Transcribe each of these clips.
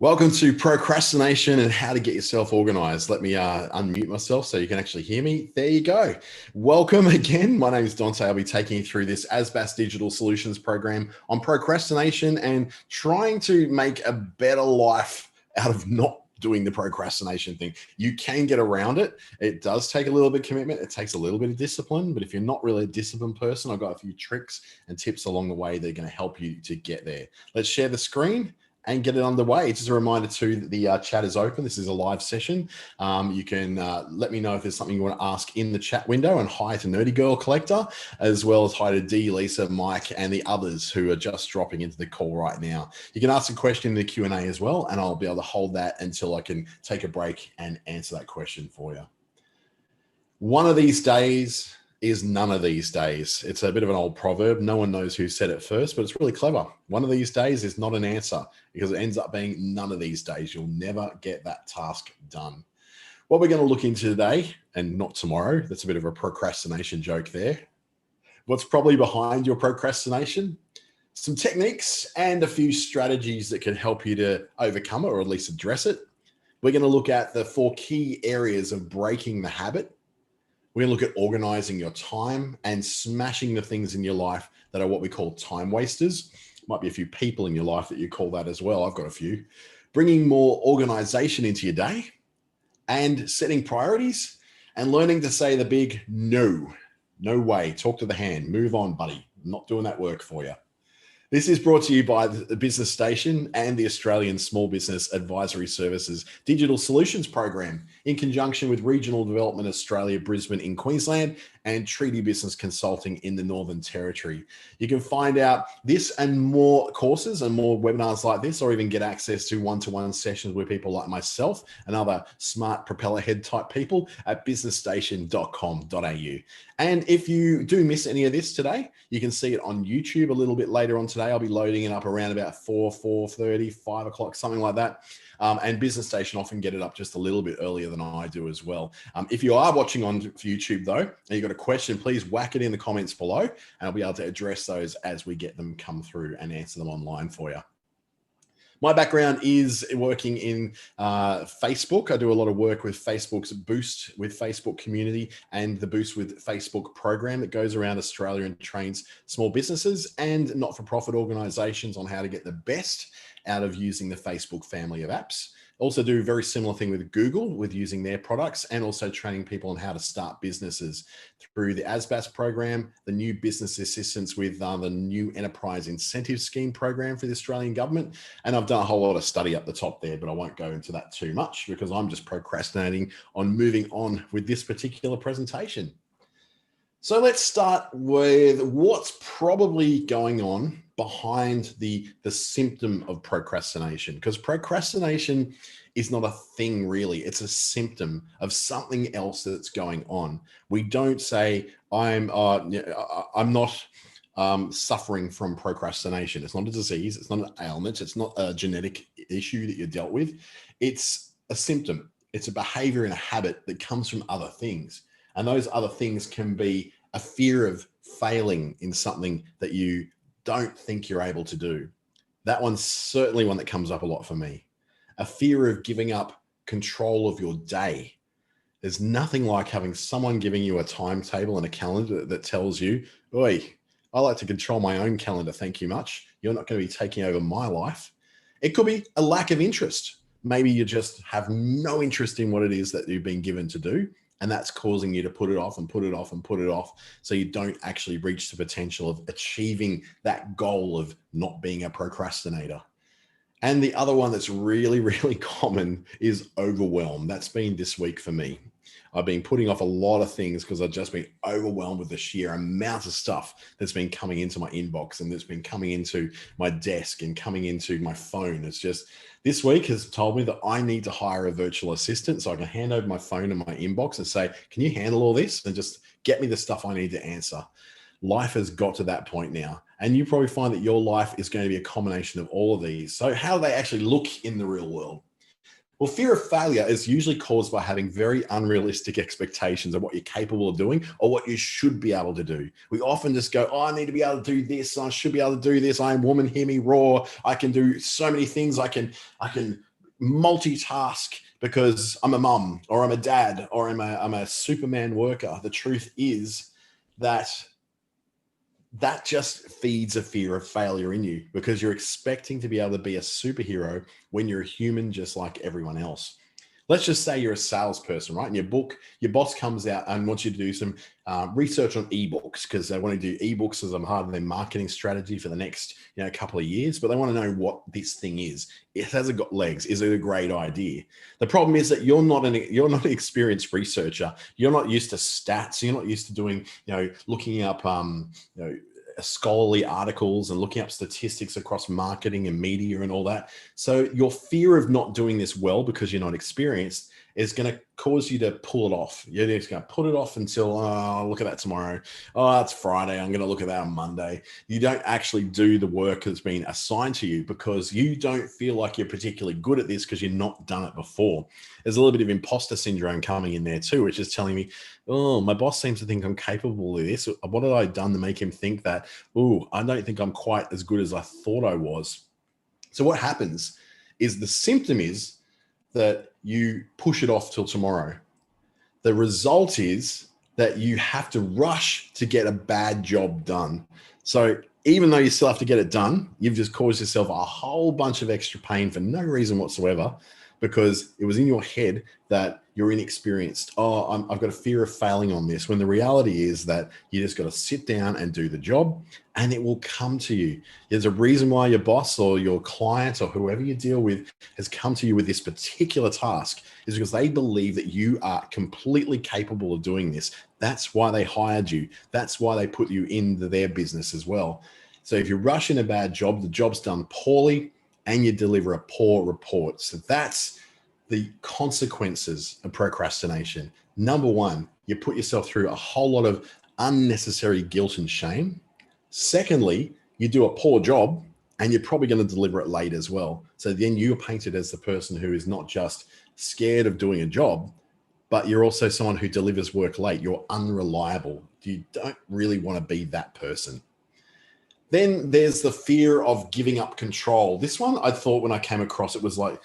Welcome to Procrastination and How to Get Yourself Organised. Let me unmute myself so you can actually hear me. There you go. Welcome again. My name is Dante. I'll be taking you through this ASBAS Digital Solutions Program on procrastination and trying to make a better life out of not doing the procrastination thing. You can get around it. It does take a little bit of commitment. It takes a little bit of discipline, but if you're not really a disciplined person, I've got a few tricks and tips along the way that are going to help you to get there. Let's share the screen and get it underway. Just a reminder too that the chat is open. This is a live session. You can let me know if there's something you want to ask in the chat window, and hi to Nerdy Girl Collector, as well as hi to Dee, Lisa, Mike, and the others who are just dropping into the call right now. You can ask a question in the Q&A as well, and I'll be able to hold that until I can take a break and answer that question for you. One of these days is none of these days. It's a bit of an old proverb. No one knows who said it first, but it's really clever. One of these days is not an answer because it ends up being none of these days. You'll never get that task done. What we're going to look into today, and not tomorrow, that's a bit of a procrastination joke there. What's probably behind your procrastination? Some techniques and a few strategies that can help you to overcome it or at least address it. We're going to look at the 4 key areas of breaking the habit. We're going to look at organizing your time and smashing the things in your life that are what we call time wasters. Might be a few people in your life that you call that as well. I've got a few. Bringing more organization into your day and setting priorities and learning to say the big no. No way. Talk to the hand. Move on, buddy. I'm not doing that work for you. This is brought to you by the Business Station and the Australian Small Business Advisory Services Digital Solutions Program in conjunction with Regional Development Australia, Brisbane in Queensland, and Treaty Business Consulting in the Northern Territory. You can find out this and more courses and more webinars like this, or even get access to one-to-one sessions with people like myself and other smart propeller head type people at businessstation.com.au. And if you do miss any of this today, you can see it on YouTube a little bit later on today. I'll be loading it up around about 4:30, 5 o'clock, something like that. And Business Station often get it up just a little bit earlier than I do as well. If you are watching on YouTube though, and you've got a question, please whack it in the comments below and I'll be able to address those as we get them come through and answer them online for you. My background is working in Facebook. I do a lot of work with Facebook's Boost with Facebook community and the Boost with Facebook program that goes around Australia and trains small businesses and not-for-profit organizations on how to get the best out of using the Facebook family of apps. Also do a very similar thing with Google with using their products and also training people on how to start businesses through the ASBAS program, the new business assistance with the new enterprise incentive scheme program for the Australian government. And I've done a whole lot of study up the top there, but I won't go into that too much because I'm just procrastinating on moving on with this particular presentation. So let's start with what's probably going on behind the symptom of procrastination, because procrastination is not a thing really. It's a symptom of something else that's going on. We don't say I'm not suffering from procrastination. It's not a disease. It's not an ailment. It's not a genetic issue that you're dealt with. It's a symptom. It's a behavior and a habit that comes from other things. And those other things can be a fear of failing in something that you don't think you're able to do. That one's certainly one that comes up a lot for me. A fear of giving up control of your day. There's nothing like having someone giving you a timetable and a calendar that tells you, oi, I like to control my own calendar, thank you much. You're not going to be taking over my life. It could be a lack of interest. Maybe you just have no interest in what it is that you've been given to do. And that's causing you to put it off and put it off and put it off. So you don't actually reach the potential of achieving that goal of not being a procrastinator. And the other one that's really, really common is overwhelm. That's been this week for me. I've been putting off a lot of things because I've just been overwhelmed with the sheer amount of stuff that's been coming into my inbox and that's been coming into my desk and coming into my phone. It's just, this week has told me that I need to hire a virtual assistant so I can hand over my phone and my inbox and say, can you handle all this? And just get me the stuff I need to answer. Life has got to that point now. And you probably find that your life is going to be a combination of all of these. So how do they actually look in the real world? Well, fear of failure is usually caused by having very unrealistic expectations of what you're capable of doing or what you should be able to do. We often just go, oh, I need to be able to do this. I should be able to do this. I am woman, hear me roar. I can do so many things. I can multitask because I'm a mum or I'm a dad or I'm a Superman worker. The truth is that just feeds a fear of failure in you because you're expecting to be able to be a superhero when you're a human just like everyone else. Let's just say you're a salesperson, right? And your boss comes out and wants you to do some research on ebooks because they want to do ebooks as a part of their marketing strategy for the next couple of years, but they want to know what this thing is. Has it got legs? Is it a great idea? The problem is that you're not an experienced researcher. You're not used to stats. You're not used to doing looking up scholarly articles and looking up statistics across marketing and media and all that. So your fear of not doing this well because you're not experienced is going to cause you to pull it off. You're just going to put it off until, I'll look at that tomorrow. Oh, it's Friday. I'm going to look at that on Monday. You don't actually do the work that's been assigned to you because you don't feel like you're particularly good at this because you've not done it before. There's a little bit of imposter syndrome coming in there too, which is telling me, oh, my boss seems to think I'm capable of this. What have I done to make him think that? Oh, I don't think I'm quite as good as I thought I was. So what happens is the symptom is that you push it off till tomorrow. The result is that you have to rush to get a bad job done. So even though you still have to get it done, you've just caused yourself a whole bunch of extra pain for no reason whatsoever because it was in your head that you're inexperienced. Oh, I've got a fear of failing on this, when the reality is that you just got to sit down and do the job and it will come to you. There's a reason why your boss or your client or whoever you deal with has come to you with this particular task, is because they believe that you are completely capable of doing this. That's why they hired you. That's why they put you into their business as well. So if you rush in a bad job, the job's done poorly and you deliver a poor report. So that's the consequences of procrastination. Number one, you put yourself through a whole lot of unnecessary guilt and shame. Secondly, you do a poor job and you're probably going to deliver it late as well. So then you're painted as the person who is not just scared of doing a job, but you're also someone who delivers work late. You're unreliable. You don't really want to be that person. Then there's the fear of giving up control. This one, I thought when I came across it was like,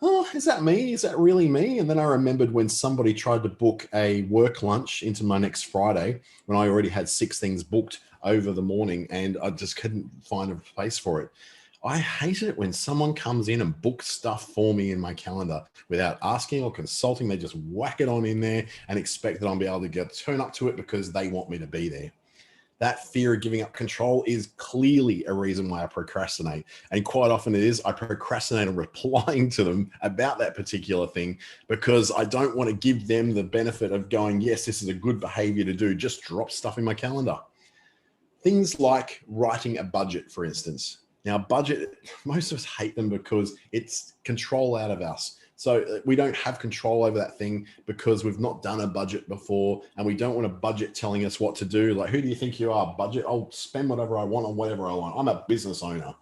oh, is that me? Is that really me? And then I remembered when somebody tried to book a work lunch into my next Friday when I already had 6 things booked over the morning and I just couldn't find a place for it. I hate it when someone comes in and books stuff for me in my calendar without asking or consulting. They just whack it on in there and expect that I'll be able to turn up to it because they want me to be there. That fear of giving up control is clearly a reason why I procrastinate. And quite often it is, I procrastinate on replying to them about that particular thing because I don't want to give them the benefit of going, yes, this is a good behavior to do. Just drop stuff in my calendar. Things like writing a budget, for instance. Now, budget, most of us hate them because it's control out of us. So we don't have control over that thing because we've not done a budget before and we don't want a budget telling us what to do. Like, who do you think you are? Budget? I'll spend whatever I want on whatever I want. I'm a business owner.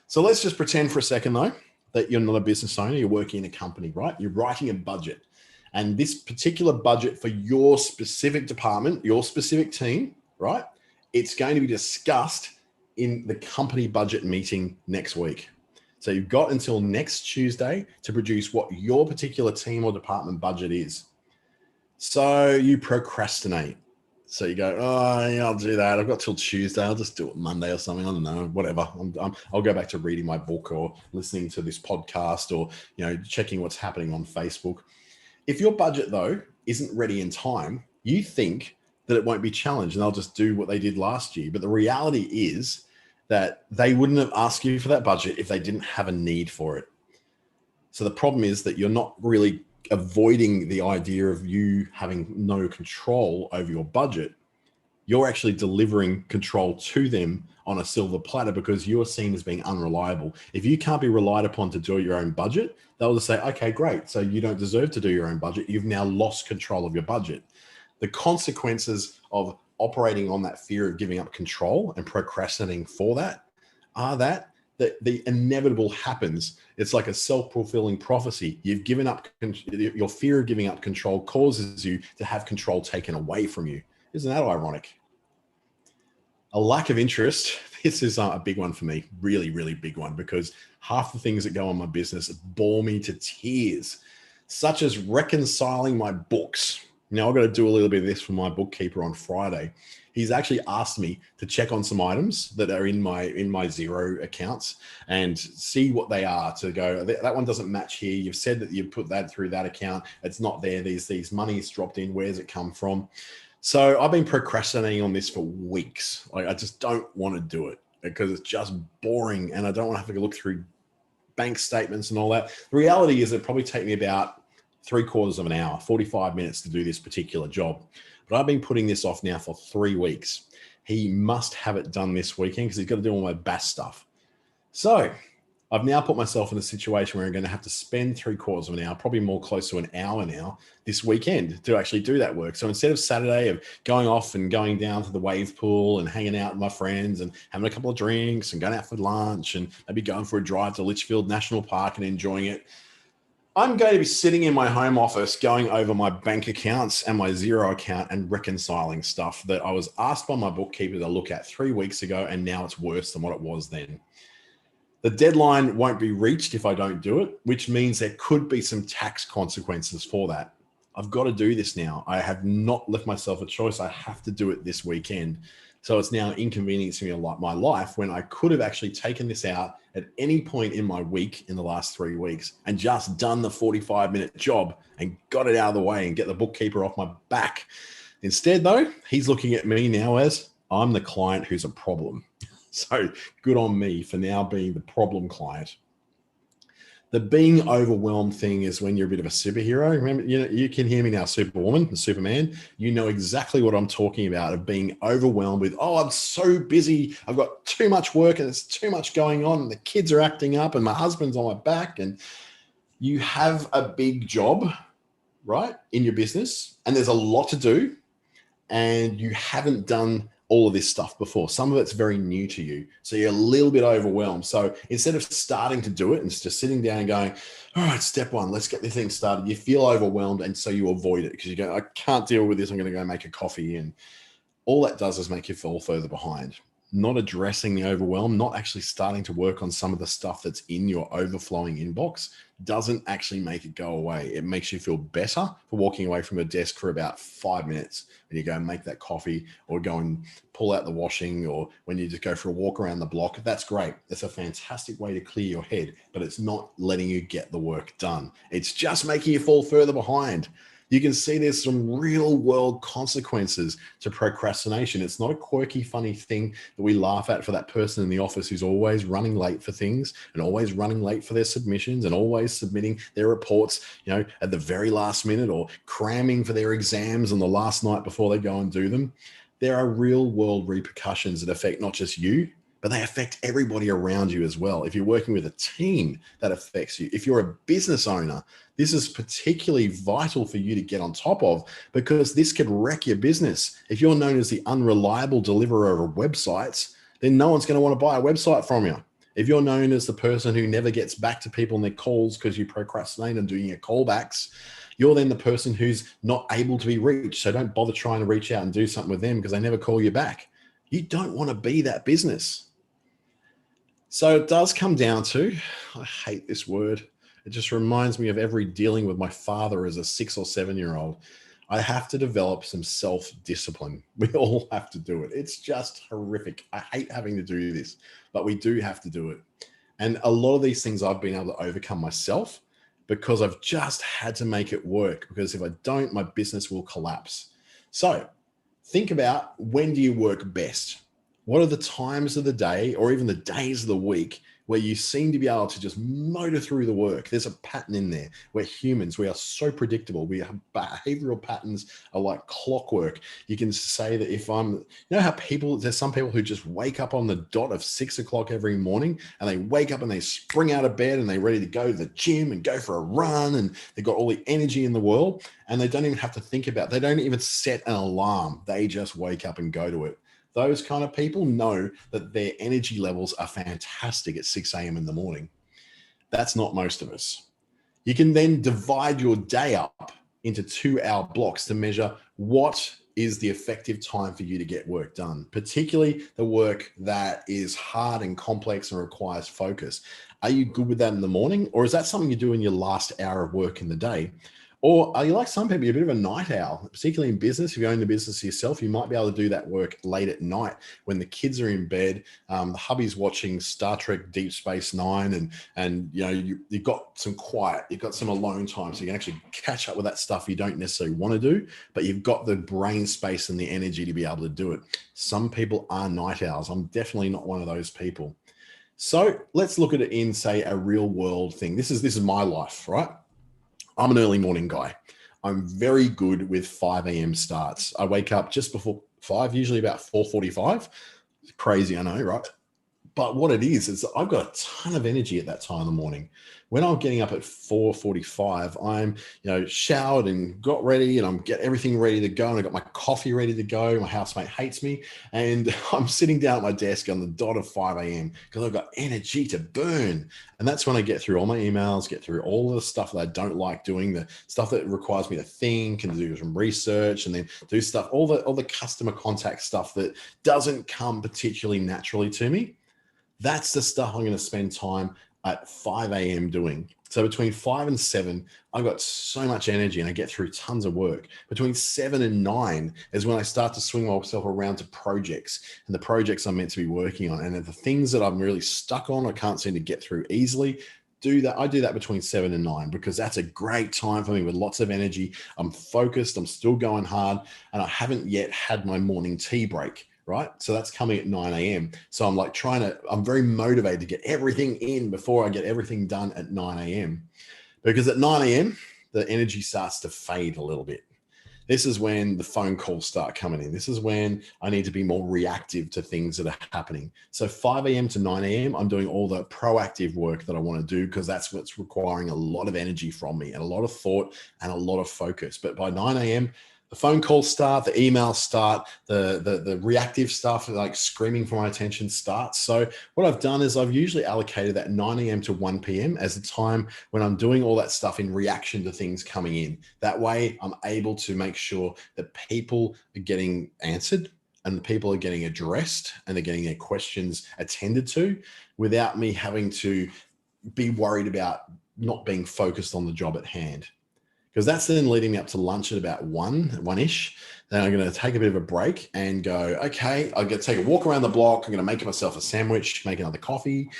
So let's just pretend for a second though, that you're not a business owner. You're working in a company, right? You're writing a budget. And this particular budget for your specific department, your specific team, right? It's going to be discussed in the company budget meeting next week. So you've got until next Tuesday to produce what your particular team or department budget is. So you procrastinate. So you go, oh, yeah, I'll do that. I've got till Tuesday. I'll just do it Monday or something. I don't know, whatever. I'll go back to reading my book or listening to this podcast or, checking what's happening on Facebook. If your budget, though, isn't ready in time, you think that it won't be challenged and they'll just do what they did last year. But the reality is that they wouldn't have asked you for that budget if they didn't have a need for it. So the problem is that you're not really avoiding the idea of you having no control over your budget. You're actually delivering control to them on a silver platter because you're seen as being unreliable. If you can't be relied upon to do your own budget, they'll just say, okay, great. So you don't deserve to do your own budget. You've now lost control of your budget. The consequences of operating on that fear of giving up control and procrastinating for that are that the inevitable happens. It's like a self-fulfilling prophecy. You've given up, your fear of giving up control causes you to have control taken away from you. Isn't that ironic? A lack of interest this is a big one for me, really, really big one, because half the things that go on my business bore me to tears, such as reconciling my books. Now I've got to do a little bit of this for my bookkeeper on Friday. He's actually asked me to check on some items that are in my Xero accounts and see what they are, to go, that one doesn't match here. You've said that you put that through that account. It's not there. These money's dropped in. Where's it come from? So I've been procrastinating on this for weeks. Like, I just don't want to do it because it's just boring, and I don't want to have to look through bank statements and all that. The reality is it probably take me about 3/4 of an hour, 45 minutes to do this particular job. But I've been putting this off now for 3 weeks. He must have it done this weekend because he's got to do all my BAS stuff. So I've now put myself in a situation where I'm going to have to spend 3/4 of an hour, probably more close to an hour now, this weekend to actually do that work. So instead of Saturday of going off and going down to the wave pool and hanging out with my friends and having a couple of drinks and going out for lunch and maybe going for a drive to Litchfield National Park and enjoying it, I'm going to be sitting in my home office going over my bank accounts and my Xero account and reconciling stuff that I was asked by my bookkeeper to look at 3 weeks ago, and now it's worse than what it was then. The deadline won't be reached if I don't do it, which means there could be some tax consequences for that. I've got to do this now. I have not left myself a choice. I have to do it this weekend. So it's now inconveniencing me my life, when I could have actually taken this out at any point in my week in the last 3 weeks and just done the 45-minute job and got it out of the way and get the bookkeeper off my back. Instead, though, he's looking at me now as I'm the client who's a problem. So good on me for now being the problem client. The being overwhelmed thing is when you're a bit of a superhero. Remember, you can hear me now, Superwoman, Superman. You know exactly what I'm talking about, of being overwhelmed with, oh, I'm so busy. I've got too much work and there's too much going on, and the kids are acting up and my husband's on my back. And you have a big job, right, in your business, and there's a lot to do, and you haven't done all of this stuff before. Some of it's very new to you. So you're a little bit overwhelmed. So instead of starting to do it and just sitting down and going, all right, step one, let's get this thing started, you feel overwhelmed. And so you avoid it because you go, I can't deal with this. I'm going to go make a coffee. And all that does is make you fall further behind. Not addressing the overwhelm, not actually starting to work on some of the stuff that's in your overflowing inbox, doesn't actually make it go away. It makes you feel better for walking away from a desk for about 5 minutes when you go and make that coffee, or go and pull out the washing, or when you just go for a walk around the block. That's great. It's a fantastic way to clear your head, but it's not letting you get the work done. It's just making you fall further behind. You can see there's some real world consequences to procrastination. It's not a quirky, funny thing that we laugh at for that person in the office who's always running late for things and always running late for their submissions and always submitting their reports, at the very last minute, or cramming for their exams on the last night before they go and do them. There are real world repercussions that affect not just you, but they affect everybody around you as well. If you're working with a team, that affects you. If you're a business owner, this is particularly vital for you to get on top of, because this could wreck your business. If you're known as the unreliable deliverer of websites, then no one's going to want to buy a website from you. If you're known as the person who never gets back to people on their calls because you procrastinate on doing your callbacks, you're then the person who's not able to be reached. So don't bother trying to reach out and do something with them because they never call you back. You don't want to be that business. So it does come down to, I hate this word. It just reminds me of every dealing with my father as a 6 or 7-year-old. I have to develop some self-discipline. We all have to do it. It's just horrific. I hate having to do this, but we do have to do it. And a lot of these things I've been able to overcome myself because I've just had to make it work, because if I don't, my business will collapse. So think about, when do you work best? What are the times of the day, or even the days of the week, where you seem to be able to just motor through the work? There's a pattern in there. We're humans. We are so predictable. Behavioral patterns are like clockwork. You can say that if how there's some people who just wake up on the dot of 6 o'clock every morning, and they wake up and they spring out of bed and they're ready to go to the gym and go for a run, and they've got all the energy in the world, and they don't even have to think about it. They don't even set an alarm. They just wake up and go to it. Those kind of people know that their energy levels are fantastic at 6 a.m. in the morning. That's not most of us. You can then divide your day up into 2-hour blocks to measure what is the effective time for you to get work done, particularly the work that is hard and complex and requires focus. Are you good with that in the morning, or is that something you do in your last hour of work in the day? Or are you like some people, you're a bit of a night owl, particularly in business? If you own the business yourself, you might be able to do that work late at night when the kids are in bed, the hubby's watching Star Trek Deep Space Nine, and you've got some quiet, you've got some alone time, so you can actually catch up with that stuff you don't necessarily want to do, but you've got the brain space and the energy to be able to do it. Some people are night owls. I'm definitely not one of those people. So let's look at it in, say, a real world thing. This is my life, right? I'm an early morning guy. I'm very good with 5 a.m. starts. I wake up just before 5, usually about 4:45. Crazy, I know, right? But what it is I've got a ton of energy at that time in the morning. When I'm getting up at 4:45, I'm, showered and got ready, and I'm get everything ready to go. And I got my coffee ready to go. My housemate hates me, and I'm sitting down at my desk on the dot of 5 a.m. because I've got energy to burn. And that's when I get through all my emails, get through all the stuff that I don't like doing, the stuff that requires me to think and do some research, and then do stuff, all the customer contact stuff that doesn't come particularly naturally to me. That's the stuff I'm going to spend time at 5 a.m. doing. So between 5 and 7, I've got so much energy and I get through tons of work. Between 7 and 9 is when I start to swing myself around to projects and the projects I'm meant to be working on. And the things that I'm really stuck on, I can't seem to get through easily. I do that between 7 and 9 because that's a great time for me with lots of energy. I'm focused, I'm still going hard, and I haven't yet had my morning tea break. Right? So that's coming at 9 a.m. So I'm very motivated to get everything in before I get everything done at 9 a.m. Because at 9 a.m., the energy starts to fade a little bit. This is when the phone calls start coming in. This is when I need to be more reactive to things that are happening. So 5 a.m. to 9 a.m., I'm doing all the proactive work that I want to do because that's what's requiring a lot of energy from me and a lot of thought and a lot of focus. But by 9 a.m., the phone calls start, the emails start, the reactive stuff like screaming for my attention starts. So what I've done is I've usually allocated that 9 a.m. to 1 p.m. as the time when I'm doing all that stuff in reaction to things coming in. That way I'm able to make sure that people are getting answered and the people are getting addressed and they're getting their questions attended to without me having to be worried about not being focused on the job at hand. Because that's then leading me up to lunch at about 1-ish. Then I'm going to take a bit of a break and go, okay, I'm going to take a walk around the block. I'm going to make myself a sandwich, make another coffee,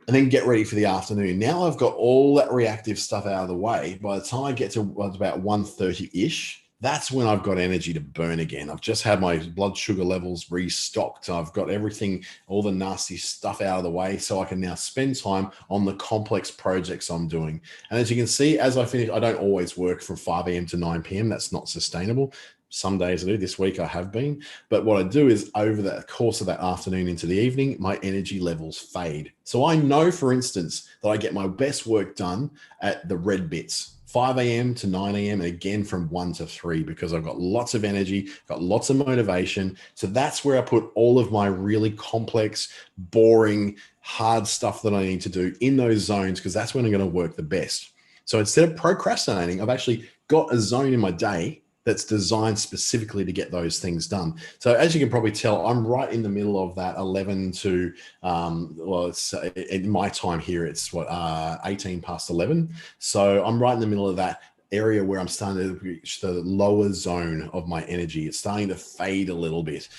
and then get ready for the afternoon. Now I've got all that reactive stuff out of the way. By the time I get to about 1:30-ish, that's when I've got energy to burn again. I've just had my blood sugar levels restocked. I've got everything, all the nasty stuff out of the way, so I can now spend time on the complex projects I'm doing. And as you can see, as I finish, I don't always work from 5 a.m. to 9 p.m. That's not sustainable. Some days I do. This week I have been. But what I do is over the course of that afternoon into the evening, my energy levels fade. So I know, for instance, that I get my best work done at the red bits. 5 a.m. to 9 a.m. and again from 1 to 3 because I've got lots of energy, got lots of motivation. So that's where I put all of my really complex, boring, hard stuff that I need to do in those zones because that's when I'm going to work the best. So instead of procrastinating, I've actually got a zone in my day that's designed specifically to get those things done. So as you can probably tell, I'm right in the middle of that 11 to, it's in my time here, it's 18 past 11. So I'm right in the middle of that area where I'm starting to reach the lower zone of my energy. It's starting to fade a little bit,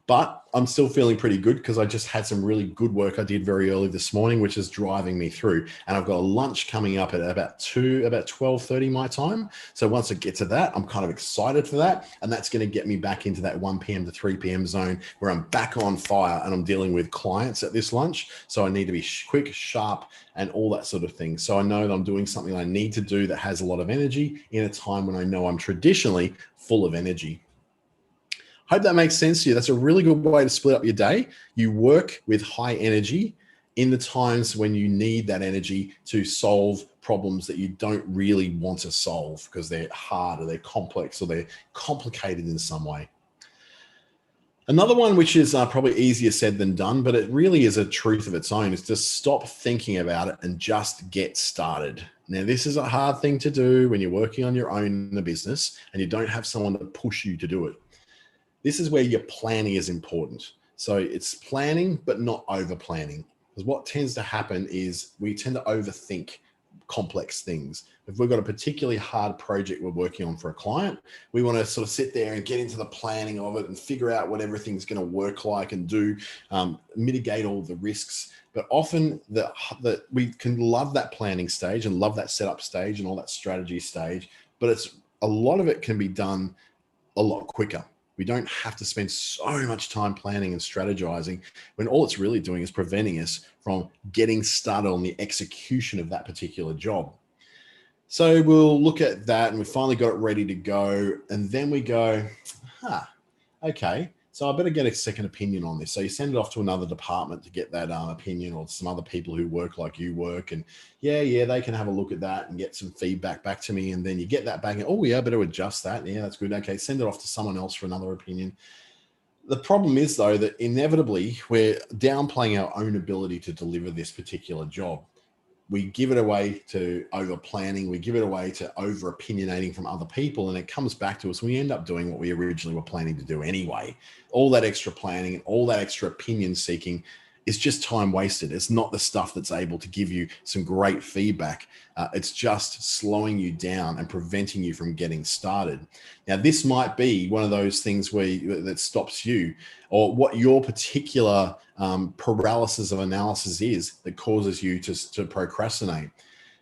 but I'm still feeling pretty good because I just had some really good work I did very early this morning, which is driving me through. And I've got a lunch coming up at about 12:30 my time. So once I get to that, I'm kind of excited for that. And that's going to get me back into that 1 p.m. to 3 p.m. zone where I'm back on fire and I'm dealing with clients at this lunch. So I need to be quick, sharp, and all that sort of thing. So I know that I'm doing something I need to do that has a lot of energy in a time when I know I'm traditionally full of energy. Hope that makes sense to you. That's a really good way to split up your day. You work with high energy in the times when you need that energy to solve problems that you don't really want to solve because they're hard or they're complex or they're complicated in some way. Another one, which is probably easier said than done, but it really is a truth of its own, is to stop thinking about it and just get started. Now, this is a hard thing to do when you're working on your own in a business and you don't have someone to push you to do it. This is where your planning is important. So it's planning, but not over planning. Because what tends to happen is we tend to overthink complex things. If we've got a particularly hard project we're working on for a client, we want to sort of sit there and get into the planning of it and figure out what everything's going to work like and do, mitigate all the risks. But often that we can love that planning stage and love that setup stage and all that strategy stage, but a lot of it can be done a lot quicker. We don't have to spend so much time planning and strategizing when all it's really doing is preventing us from getting started on the execution of that particular job. So we'll look at that and we finally got it ready to go. And then we go, okay, so I better get a second opinion on this. So you send it off to another department to get that opinion, or some other people who work like you work. And yeah, they can have a look at that and get some feedback back to me. And then you get that back and, oh yeah, I better adjust that. Yeah, that's good. Okay, send it off to someone else for another opinion. The problem is, though, that inevitably we're downplaying our own ability to deliver this particular job. We give it away to over planning. We give it away to over opinionating from other people. And it comes back to us. We end up doing what we originally were planning to do anyway. All that extra planning and all that extra opinion seeking is just time wasted. It's not the stuff that's able to give you some great feedback. It's just slowing you down and preventing you from getting started. Now, this might be one of those things that stops you, or what your particular paralysis of analysis is that causes you to procrastinate.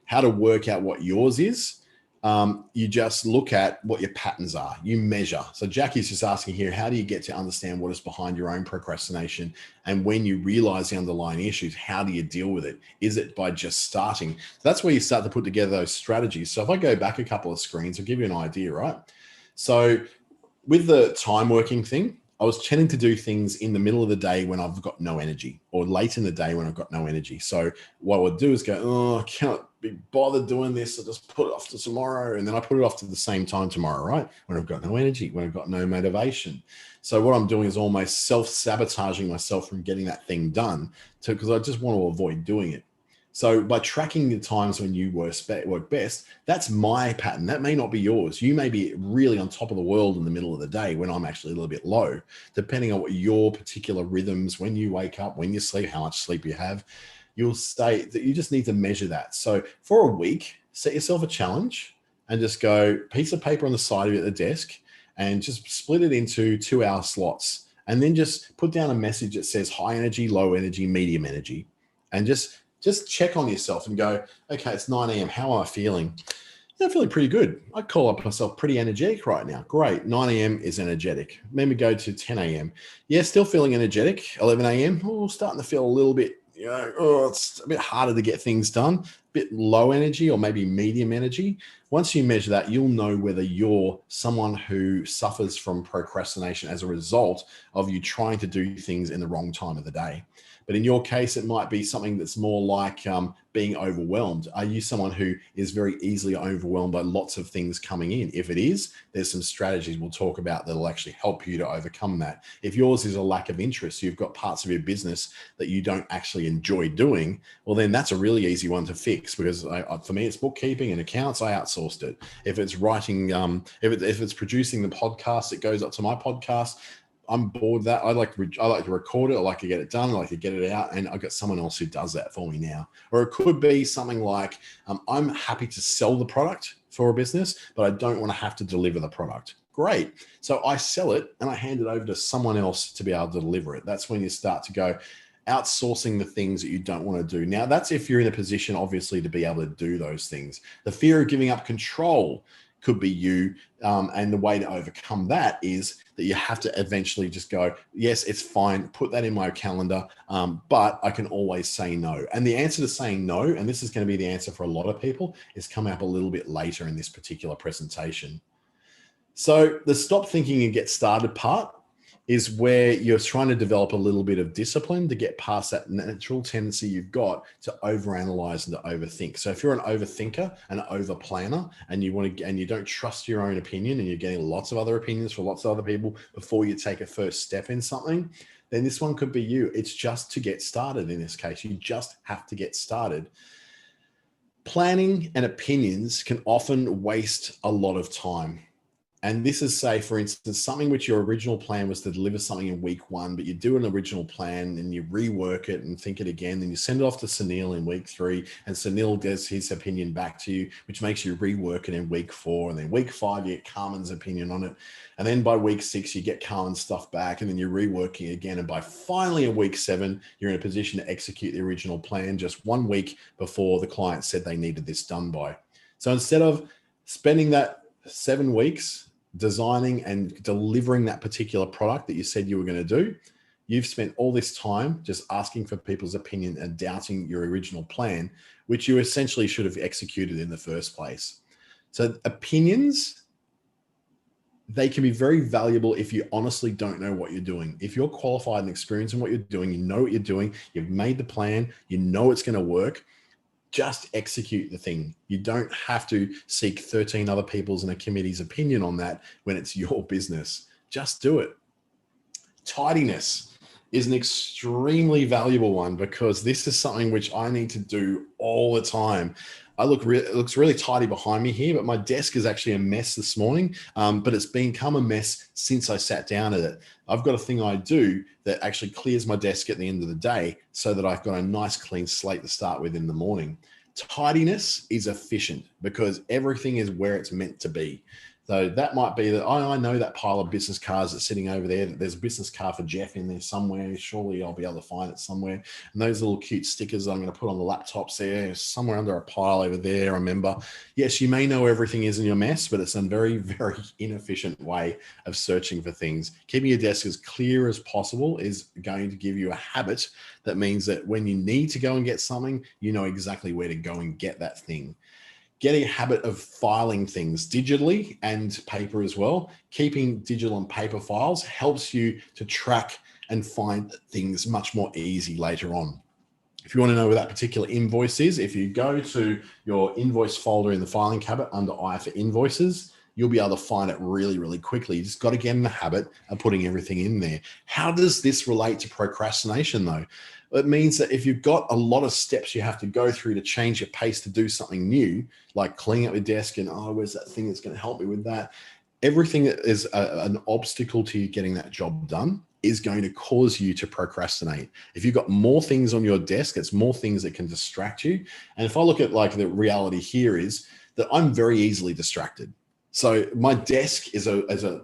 How to work out what yours is. You just look at what your patterns are. You measure. So Jackie's just asking here, how do you get to understand what is behind your own procrastination? And when you realize the underlying issues, how do you deal with it? Is it by just starting? So that's where you start to put together those strategies. So if I go back a couple of screens, I'll give you an idea, right? So with the time working thing, I was tending to do things in the middle of the day when I've got no energy, or late in the day when I've got no energy. So what I would do is go, oh, I cannot be bothered doing this. I'll just put it off to tomorrow. And then I put it off to the same time tomorrow, right? When I've got no energy, when I've got no motivation. So what I'm doing is almost self-sabotaging myself from getting that thing done, because I just want to avoid doing it. So by tracking the times when you work best, that's my pattern. That may not be yours. You may be really on top of the world in the middle of the day when I'm actually a little bit low, depending on what your particular rhythms, when you wake up, when you sleep, how much sleep you have. You'll say that you just need to measure that. So for a week, set yourself a challenge and just go piece of paper on the side of it at the desk and just split it into 2-hour slots. And then just put down a message that says high energy, low energy, medium energy, and just check on yourself and go, okay, it's 9 a.m. How am I feeling? Yeah, I'm feeling pretty good. I call up myself pretty energetic right now. Great. 9 a.m. is energetic. Maybe go to 10 a.m. Yeah, still feeling energetic. 11 a.m. Oh, starting to feel a little bit, it's a bit harder to get things done. A bit low energy or maybe medium energy. Once you measure that, you'll know whether you're someone who suffers from procrastination as a result of you trying to do things in the wrong time of the day. But in your case, it might be something that's more like being overwhelmed. Are you someone who is very easily overwhelmed by lots of things coming in? If it is, there's some strategies we'll talk about that'll actually help you to overcome that. If yours is a lack of interest, you've got parts of your business that you don't actually enjoy doing, well, then that's a really easy one to fix, because for me, it's bookkeeping and accounts. I outsourced it. If it's writing, if it's producing the podcast, it goes up to my podcast. I'm bored of that. I like to record it. I like to get it done. I like to get it out. And I've got someone else who does that for me now. Or it could be something like, I'm happy to sell the product for a business, but I don't want to have to deliver the product. Great. So I sell it and I hand it over to someone else to be able to deliver it. That's when you start to go outsourcing the things that you don't want to do. Now, that's if you're in a position, obviously, to be able to do those things. The fear of giving up control could be you. And the way to overcome that is that you have to eventually just go, yes, it's fine, put that in my calendar, but I can always say no. And the answer to saying no, and this is going to be the answer for a lot of people, is coming up a little bit later in this particular presentation. So the stop thinking and get started part is where you're trying to develop a little bit of discipline to get past that natural tendency you've got to overanalyze and to overthink. So if you're an overthinker, an overplanner, and you don't trust your own opinion, and you're getting lots of other opinions from lots of other people before you take a first step in something, then this one could be you. It's just to get started in this case. You just have to get started. Planning and opinions can often waste a lot of time. And this is, say, for instance, something which your original plan was to deliver something in week 1, but you do an original plan and you rework it and think it again. Then you send it off to Sunil in week 3, and Sunil gives his opinion back to you, which makes you rework it in week 4. And then week 5, you get Carmen's opinion on it. And then by week 6, you get Carmen's stuff back, and then you're reworking it again. And by finally in week 7, you're in a position to execute the original plan just 1 week before the client said they needed this done by. So instead of spending that 7 weeks designing and delivering that particular product that you said you were going to do, you've spent all this time just asking for people's opinion and doubting your original plan, which you essentially should have executed in the first place. So opinions, they can be very valuable if you honestly don't know what you're doing. If you're qualified and experienced in what you're doing, you know what you're doing, you've made the plan, you know it's going to work, just execute the thing. You don't have to seek 13 other people's and a committee's opinion on that when it's your business. Just do it. Tidiness is an extremely valuable one, because this is something which I need to do all the time. It looks really tidy behind me here, but my desk is actually a mess this morning, but it's become a mess since I sat down at it. I've got a thing I do that actually clears my desk at the end of the day so that I've got a nice clean slate to start with in the morning. Tidiness is efficient because everything is where it's meant to be. So that might be that I know that pile of business cards that's sitting over there. There's a business card for Jeff in there somewhere. Surely I'll be able to find it somewhere. And those little cute stickers I'm going to put on the laptops there, somewhere under a pile over there. Remember, yes, you may know where everything is in your mess, but it's a very, very inefficient way of searching for things. Keeping your desk as clear as possible is going to give you a habit that means that when you need to go and get something, you know exactly where to go and get that thing. Getting a habit of filing things digitally and paper as well. Keeping digital and paper files helps you to track and find things much more easy later on. If you want to know where that particular invoice is, if you go to your invoice folder in the filing cabinet under I for invoices, you'll be able to find it really, really quickly. You just got to get in the habit of putting everything in there. How does this relate to procrastination though? It means that if you've got a lot of steps you have to go through to change your pace to do something new, like cleaning up your desk and, oh, where's that thing that's going to help me with that? Everything that is an obstacle to you getting that job done is going to cause you to procrastinate. If you've got more things on your desk, it's more things that can distract you. And if I look at like the reality here is that I'm very easily distracted. So my desk is a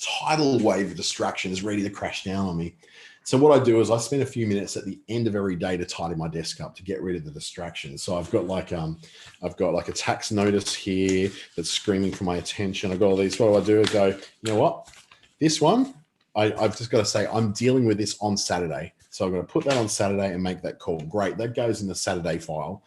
tidal wave of distraction is ready to crash down on me. So what I do is I spend a few minutes at the end of every day to tidy my desk up to get rid of the distractions. So I've got like a tax notice here that's screaming for my attention. I've got all these. What do? I go, you know what? This one, I've just got to say I'm dealing with this on Saturday. So I'm going to put that on Saturday and make that call. Great. That goes in the Saturday file.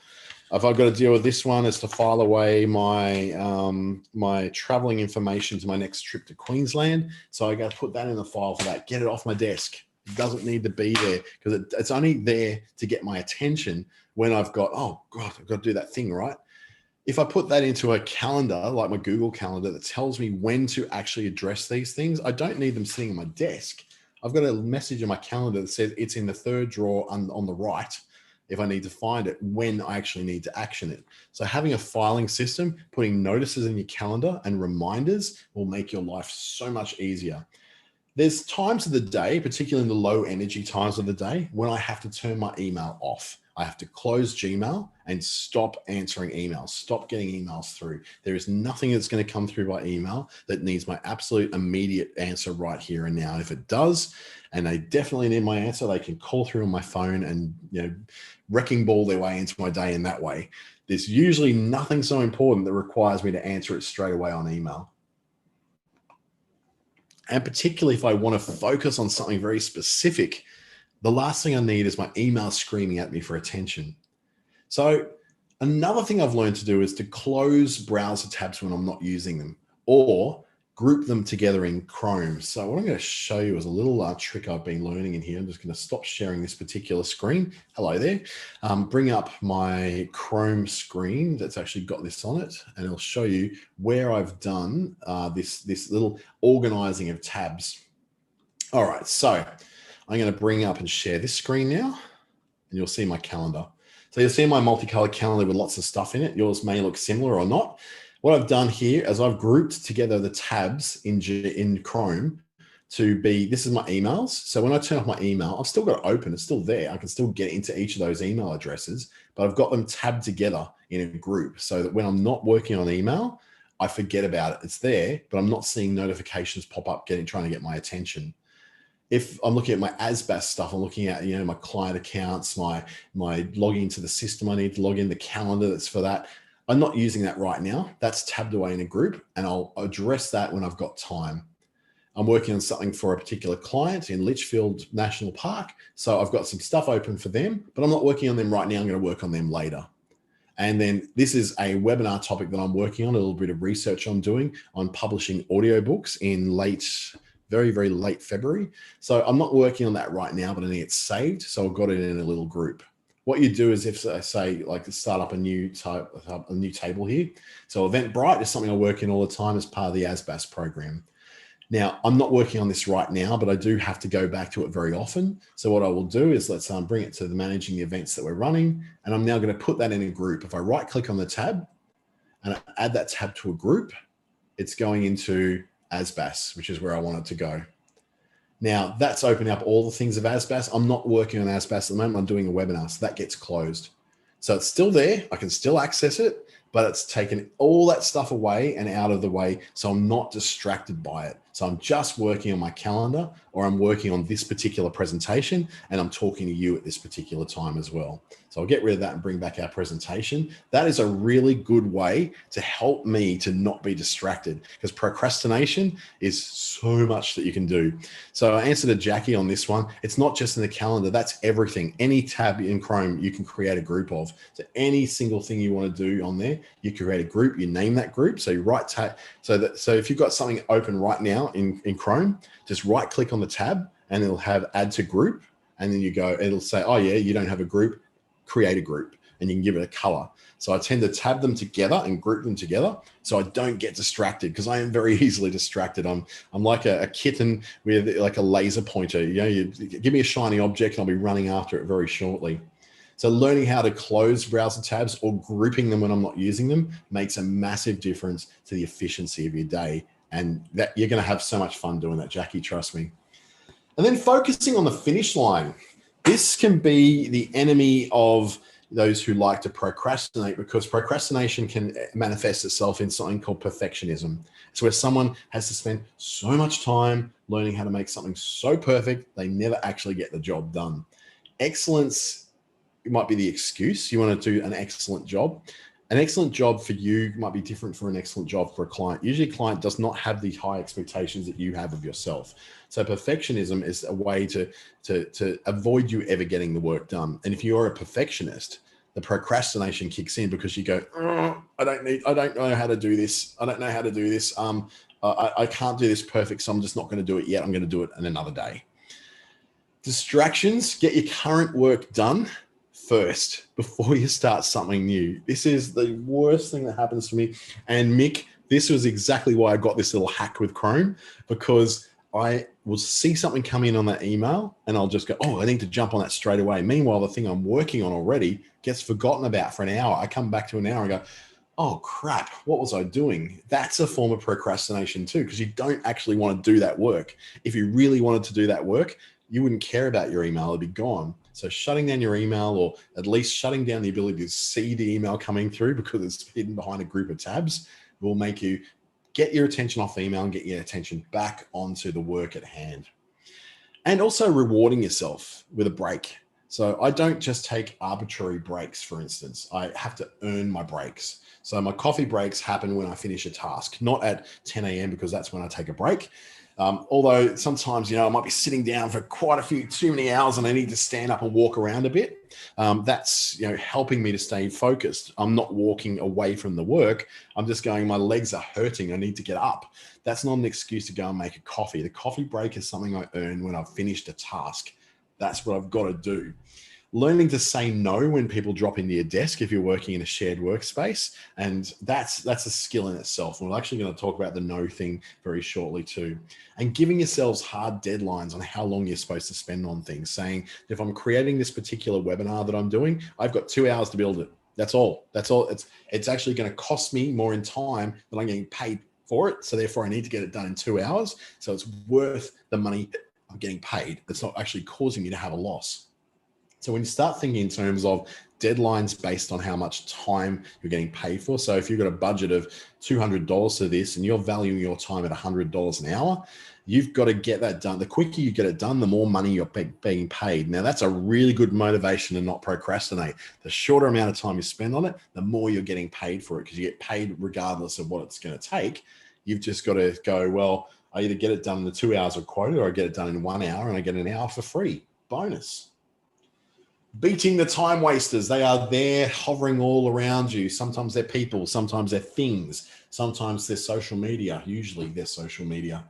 If I've got to deal with this one, is to file away my traveling information to my next trip to Queensland. So I got to put that in the file for that. Get it off my desk. It doesn't need to be there because it's only there to get my attention when I've got, oh God, I've got to do that thing, right? If I put that into a calendar, like my Google Calendar that tells me when to actually address these things, I don't need them sitting on my desk. I've got a message in my calendar that says it's in the third drawer on the right if I need to find it when I actually need to action it. So having a filing system, putting notices in your calendar and reminders will make your life so much easier. There's times of the day, particularly in the low energy times of the day, when I have to turn my email off. I have to close Gmail and stop answering emails, stop getting emails through. There is nothing that's going to come through by email that needs my absolute immediate answer right here and now. If it does, and they definitely need my answer, they can call through on my phone and, you know, wrecking ball their way into my day in that way. There's usually nothing so important that requires me to answer it straight away on email. And particularly if I want to focus on something very specific, the last thing I need is my email screaming at me for attention. So another thing I've learned to do is to close browser tabs when I'm not using them, or group them together in Chrome. So what I'm going to show you is a little trick I've been learning in here. I'm just going to stop sharing this particular screen. Hello there. Bring up my Chrome screen that's actually got this on it, and it'll show you where I've done this little organizing of tabs. All right, so I'm going to bring up and share this screen now, and you'll see my calendar. So you'll see my multicolored calendar with lots of stuff in it. Yours may look similar or not. What I've done here is I've grouped together the tabs in Chrome to be, this is my emails. So when I turn off my email, I've still got it open. It's still there. I can still get into each of those email addresses, but I've got them tabbed together in a group so that when I'm not working on email, I forget about it. It's there, but I'm not seeing notifications pop up trying to get my attention. If I'm looking at my ASBAS stuff, I'm looking at, my client accounts, my logging into the system. I need to log in the calendar that's for that. I'm not using that right now. That's tabbed away in a group, and I'll address that when I've got time. I'm working on something for a particular client in Litchfield National Park. So I've got some stuff open for them, but I'm not working on them right now. I'm going to work on them later. And then this is a webinar topic that I'm working on, a little bit of research I'm doing on publishing audiobooks in very, very late February. So I'm not working on that right now, but I need it saved. So I've got it in a little group. What you do is, if I say, like, to start up a new table here. So Eventbrite is something I work in all the time as part of the ASBAS program. Now, I'm not working on this right now, but I do have to go back to it very often. So what I will do is let's bring it to the managing the events that we're running. And I'm now going to put that in a group. If I right click on the tab and I add that tab to a group, it's going into ASBAS, which is where I want it to go. Now that's opening up all the things of ASBAS. I'm not working on ASBAS at the moment. I'm doing a webinar, so that gets closed. So it's still there. I can still access it, but it's taken all that stuff away and out of the way. So I'm not distracted by it. So I'm just working on my calendar, or I'm working on this particular presentation, and I'm talking to you at this particular time as well. So I'll get rid of that and bring back our presentation. That is a really good way to help me to not be distracted, because procrastination is so much that you can do. So I answered to Jackie on this one. It's not just in the calendar. That's everything. Any tab in Chrome, you can create a group of. So any single thing you want to do on there, you create a group, you name that group. So you right tab. So if you've got something open right now in Chrome, just right click on the tab and it'll have add to group. And then you go, it'll say, oh yeah, you don't have a group, create a group, and you can give it a color. So I tend to tab them together and group them together so I don't get distracted, because I am very easily distracted. I'm like a kitten with like a laser pointer. You give me a shiny object and I'll be running after it very shortly. So learning how to close browser tabs or grouping them when I'm not using them makes a massive difference to the efficiency of your day. And that you're going to have so much fun doing that, Jackie, trust me. And then focusing on the finish line. This can be the enemy of those who like to procrastinate, because procrastination can manifest itself in something called perfectionism. It's where someone has to spend so much time learning how to make something so perfect, they never actually get the job done. Excellence, it might be the excuse. You want to do an excellent job. An excellent job for you might be different from an excellent job for a client. Usually a client does not have the high expectations that you have of yourself. So perfectionism is a way to avoid you ever getting the work done. And if you're a perfectionist, the procrastination kicks in, because you go, oh, I don't know how to do this. I don't know how to do this. I can't do this perfect, so I'm just not going to do it yet. I'm going to do it in another day. Distractions, get your current work done first before you start something new. This is the worst thing that happens to me. And Mick, this was exactly why I got this little hack with Chrome, because I will see something come in on that email and I'll just go, oh, I need to jump on that straight away. Meanwhile, the thing I'm working on already gets forgotten about for an hour. I come back to an hour and go, oh crap, what was I doing? That's a form of procrastination too, because you don't actually want to do that work. If you really wanted to do that work, you wouldn't care about your email, it'd be gone. So shutting down your email, or at least shutting down the ability to see the email coming through because it's hidden behind a group of tabs, will make you get your attention off the email and get your attention back onto the work at hand. And also rewarding yourself with a break. So I don't just take arbitrary breaks, for instance. I have to earn my breaks. So my coffee breaks happen when I finish a task, not at 10 a.m. because that's when I take a break. Although sometimes, I might be sitting down for too many hours and I need to stand up and walk around a bit. That's, helping me to stay focused. I'm not walking away from the work. I'm just going, my legs are hurting. I need to get up. That's not an excuse to go and make a coffee. The coffee break is something I earn when I've finished a task. That's what I've got to do. learning to say no when people drop into your desk if you're working in a shared workspace. And that's a skill in itself. And we're actually going to talk about the no thing very shortly too. And giving yourselves hard deadlines on how long you're supposed to spend on things, saying, if I'm creating this particular webinar that I'm doing, I've got 2 hours to build it. That's all. It's actually going to cost me more in time than I'm getting paid for it. So therefore I need to get it done in 2 hours. So it's worth the money I'm getting paid. It's not actually causing me to have a loss. So when you start thinking in terms of deadlines based on how much time you're getting paid for. So if you've got a budget of $200 to this and you're valuing your time at $100 an hour, you've got to get that done. The quicker you get it done, the more money you're being paid. Now that's a really good motivation to not procrastinate. The shorter amount of time you spend on it, the more you're getting paid for it, because you get paid regardless of what it's going to take. You've just got to go, well, I either get it done in the 2 hours of quoted or I get it done in 1 hour and I get an hour for free. Bonus. Beating the time wasters. They are there hovering all around you. Sometimes they're people, sometimes they're things, sometimes they're social media. Usually they're social media.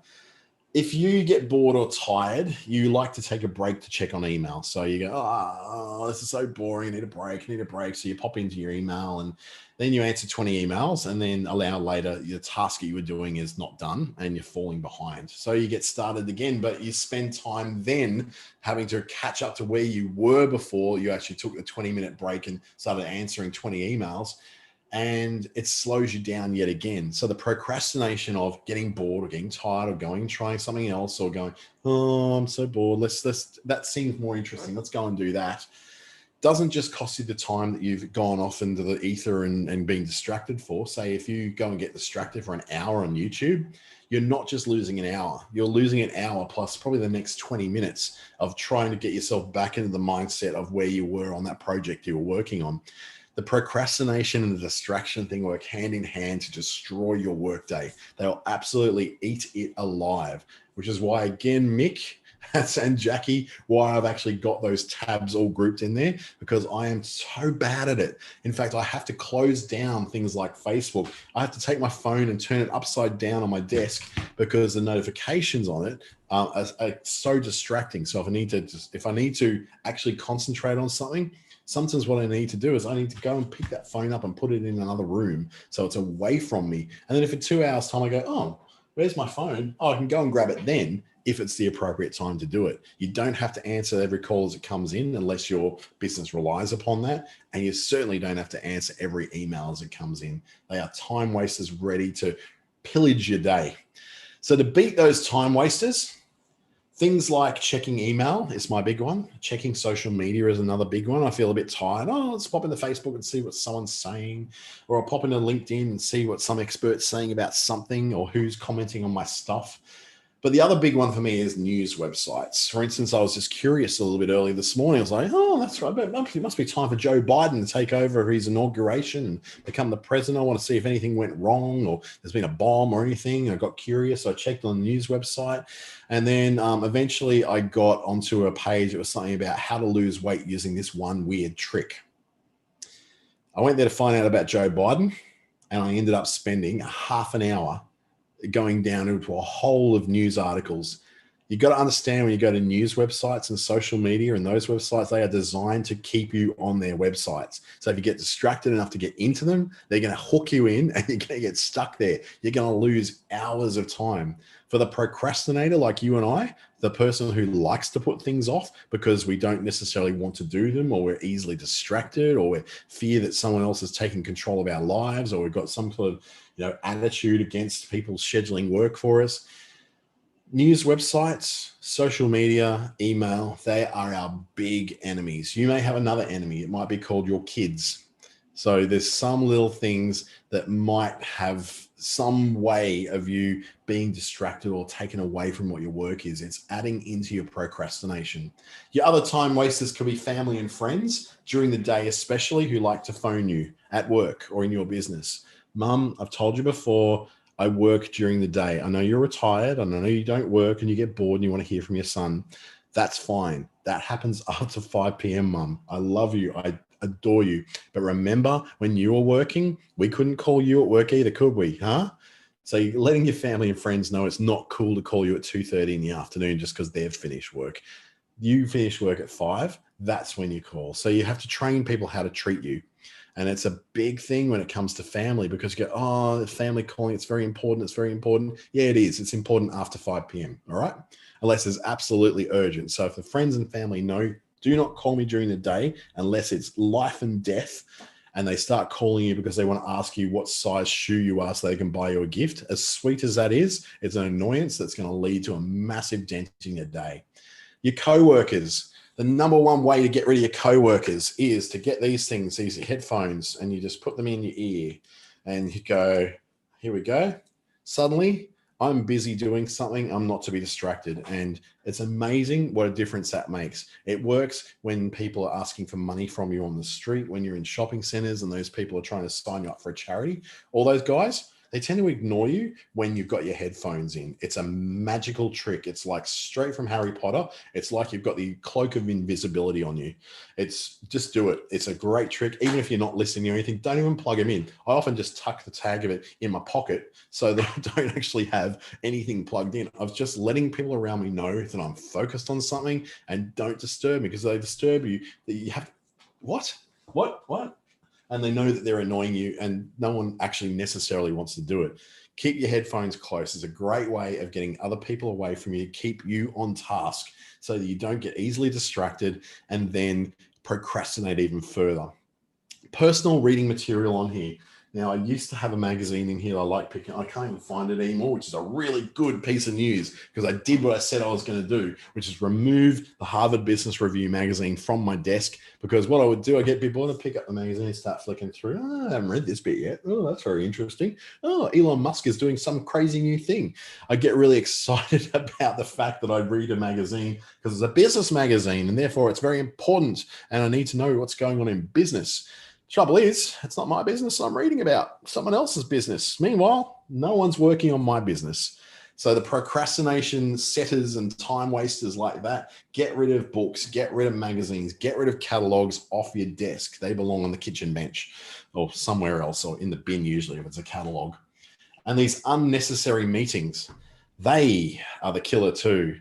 If you get bored or tired, you like to take a break to check on email. So you go, oh, this is so boring. I need a break. So you pop into your email and then you answer 20 emails, and then an hour later, your task that you were doing is not done and you're falling behind. So you get started again, but you spend time then having to catch up to where you were before you actually took the 20-minute break and started answering 20 emails. And it slows you down yet again. So the procrastination of getting bored or getting tired or going and trying something else or going, oh, I'm so bored. That seems more interesting. Let's go and do that. Doesn't just cost you the time that you've gone off into the ether and been distracted for. Say if you go and get distracted for an hour on YouTube, you're not just losing an hour. You're losing an hour plus probably the next 20 minutes of trying to get yourself back into the mindset of where you were on that project you were working on. The procrastination and the distraction thing work hand in hand to destroy your workday. They'll absolutely eat it alive, which is why, again, Mick and Jackie, why I've actually got those tabs all grouped in there, because I am so bad at it. In fact, I have to close down things like Facebook. I have to take my phone and turn it upside down on my desk because the notifications on it are so distracting. So if I need to actually concentrate on something, sometimes what I need to do is I need to go and pick that phone up and put it in another room so it's away from me. And then if in 2 hours time I go, oh, where's my phone? Oh, I can go and grab it then if it's the appropriate time to do it. You don't have to answer every call as it comes in unless your business relies upon that. And you certainly don't have to answer every email as it comes in. They are time wasters ready to pillage your day. So to beat those time wasters, things like checking email is my big one. Checking social media is another big one. I feel a bit tired. Oh, let's pop into Facebook and see what someone's saying. Or I'll pop into LinkedIn and see what some expert's saying about something or who's commenting on my stuff. But the other big one for me is news websites. For instance, I was just curious a little bit early this morning. I was like, oh, that's right. It must be time for Joe Biden to take over his inauguration and become the president. I want to see if anything went wrong or there's been a bomb or anything. I got curious. So I checked on the news website. And then eventually I got onto a page that was something about how to lose weight using this one weird trick. I went there to find out about Joe Biden, and I ended up spending half an hour going down into a whole of news articles. You got to understand when you go to news websites and social media and those websites, they are designed to keep you on their websites. So if you get distracted enough to get into them, they're going to hook you in and you're going to get stuck there. You're going to lose hours of time. For the procrastinator like you and I, the person who likes to put things off because we don't necessarily want to do them, or we're easily distracted, or we fear that someone else is taking control of our lives, or we've got some sort of attitude against people scheduling work for us. News websites, social media, email, they are our big enemies. You may have another enemy. It might be called your kids. So there's some little things that might have some way of you being distracted or taken away from what your work is. It's adding into your procrastination. Your other time wasters could be family and friends during the day, especially, who like to phone you at work or in your business. Mum, I've told you before, I work during the day. I know you're retired. I know you don't work and you get bored and you want to hear from your son. That's fine. That happens after 5 p.m., Mum. I love you. I adore you. But remember, when you were working, we couldn't call you at work either, could we? Huh? So you're letting your family and friends know it's not cool to call you at 2:30 in the afternoon just because they've finished work. You finish work at 5. that's when you call. So you have to train people how to treat you. And it's a big thing when it comes to family, because you go, oh, family calling, it's very important. It's very important. Yeah, it is. It's important after 5 p.m. All right. Unless it's absolutely urgent. So if the friends and family know, do not call me during the day unless it's life and death, and they start calling you because they want to ask you what size shoe you are so they can buy you a gift. As sweet as that is, it's an annoyance that's going to lead to a massive dent in your day. Your co-workers, the number one way to get rid of your co-workers is to get these things, these headphones, and you just put them in your ear and you go, here we go. Suddenly I'm busy doing something. I'm not to be distracted. And it's amazing what a difference that makes. It works when people are asking for money from you on the street, when you're in shopping centers and those people are trying to sign you up for a charity. All those guys, they tend to ignore you when you've got your headphones in. It's a magical trick. It's like straight from Harry Potter. It's like you've got the cloak of invisibility on you. It's just do it. It's a great trick. Even if you're not listening or anything, don't even plug them in. I often just tuck the tag of it in my pocket so that I don't actually have anything plugged in. I was just letting people around me know that I'm focused on something and don't disturb me, because they disturb you. You have, what? And they know that they're annoying you, and no one actually necessarily wants to do it. Keep your headphones close. It's a great way of getting other people away from you, keep you on task so that you don't get easily distracted and then procrastinate even further. Personal reading material on here. Now, I used to have a magazine in here I like picking. I can't even find it anymore, which is a really good piece of news, because I did what I said I was going to do, which is remove the Harvard Business Review magazine from my desk. Because what I would do, I get people to pick up the magazine and start flicking through. Oh, I haven't read this bit yet. Oh, that's very interesting. Oh, Elon Musk is doing some crazy new thing. I get really excited about the fact that I read a magazine because it's a business magazine, and therefore it's very important, and I need to know what's going on in business. Trouble is, it's not my business I'm reading about, someone else's business. Meanwhile, no one's working on my business. So the procrastination setters and time wasters like that, get rid of books, get rid of magazines, get rid of catalogs off your desk. They belong on the kitchen bench or somewhere else, or in the bin usually if it's a catalog. And these unnecessary meetings, they are the killer too.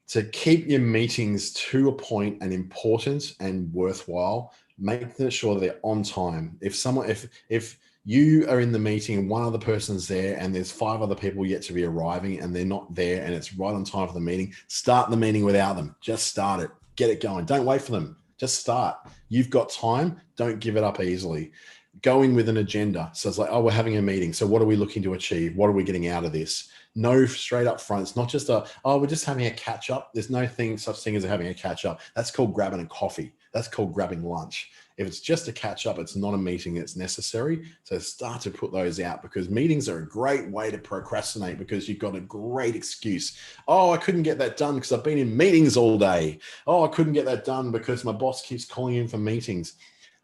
To keep your meetings to a point and important and worthwhile, make sure they're on time. If you are in the meeting and one other person's there and there's 5 other people yet to be arriving and they're not there and it's right on time for the meeting, start the meeting without them. Just start it. Get it going. Don't wait for them. Just start. You've got time. Don't give it up easily. Go in with an agenda. So it's like, oh, we're having a meeting. So what are we looking to achieve? What are we getting out of this? No, straight up front. It's not just we're just having a catch up. There's no such thing as having a catch up. That's called grabbing a coffee. That's called grabbing lunch. If it's just a catch up, it's not a meeting that's necessary. So start to put those out, because meetings are a great way to procrastinate, because you've got a great excuse. Oh, I couldn't get that done because I've been in meetings all day. Oh, I couldn't get that done because my boss keeps calling in for meetings.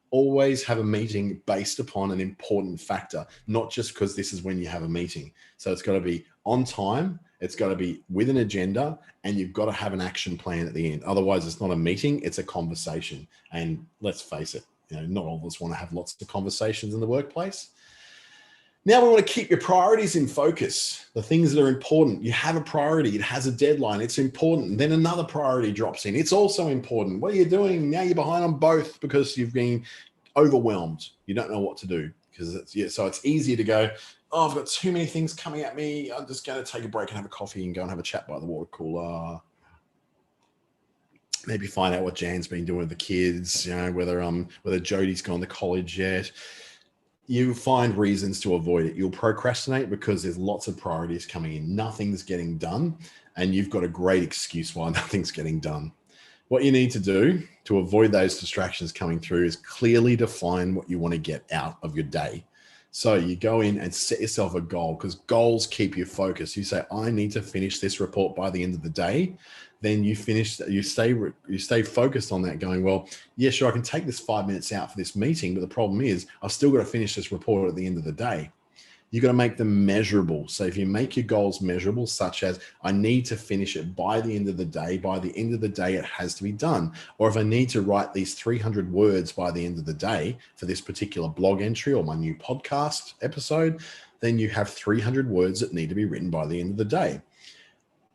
Always have a meeting based upon an important factor, not just because this is when you have a meeting. So it's got to be on time, it's got to be with an agenda, and you've got to have an action plan at the end. Otherwise, it's not a meeting, it's a conversation. And let's face it, not all of us want to have lots of conversations in the workplace. Now we want to keep your priorities in focus, the things that are important. You have a priority, it has a deadline, it's important. Then another priority drops in, it's also important. What are you doing? Now you're behind on both because you've been overwhelmed. You don't know what to do, so it's easier to go, oh, I've got too many things coming at me. I'm just going to take a break and have a coffee and go and have a chat by the water cooler. Maybe find out what Jan's been doing with the kids, whether Jodie's gone to college yet. You find reasons to avoid it. You'll procrastinate because there's lots of priorities coming in. Nothing's getting done, and you've got a great excuse why nothing's getting done. What you need to do to avoid those distractions coming through is clearly define what you want to get out of your day. So you go in and set yourself a goal, because goals keep you focused. You say, I need to finish this report by the end of the day. Then you stay focused on that, going, well, yeah, sure, I can take this 5 minutes out for this meeting, but the problem is I've still got to finish this report at the end of the day. You've got to make them measurable. So if you make your goals measurable, such as I need to finish it by the end of the day, it has to be done. Or if I need to write these 300 words by the end of the day for this particular blog entry or my new podcast episode, then you have 300 words that need to be written by the end of the day.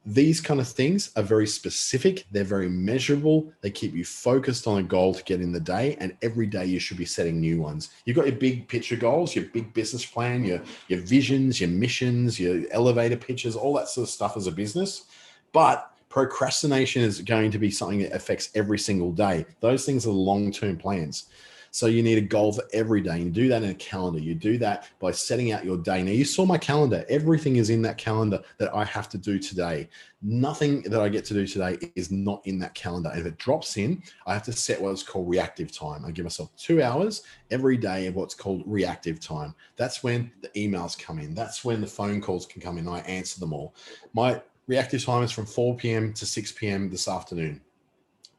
These kind of things are very specific. They're very measurable. They keep you focused on a goal to get in the day. And every day you should be setting new ones. You've got your big picture goals, your big business plan, your visions, your missions, your elevator pitches, all that sort of stuff as a business. But procrastination is going to be something that affects every single day. Those things are long-term plans. So you need a goal for every day. You do that in a calendar. You do that by setting out your day. Now, you saw my calendar. Everything is in that calendar that I have to do today. Nothing that I get to do today is not in that calendar. And if it drops in, I have to set what's called reactive time. I give myself 2 hours every day of what's called reactive time. That's when the emails come in. That's when the phone calls can come in. I answer them all. My reactive time is from 4 p.m. to 6 p.m. this afternoon.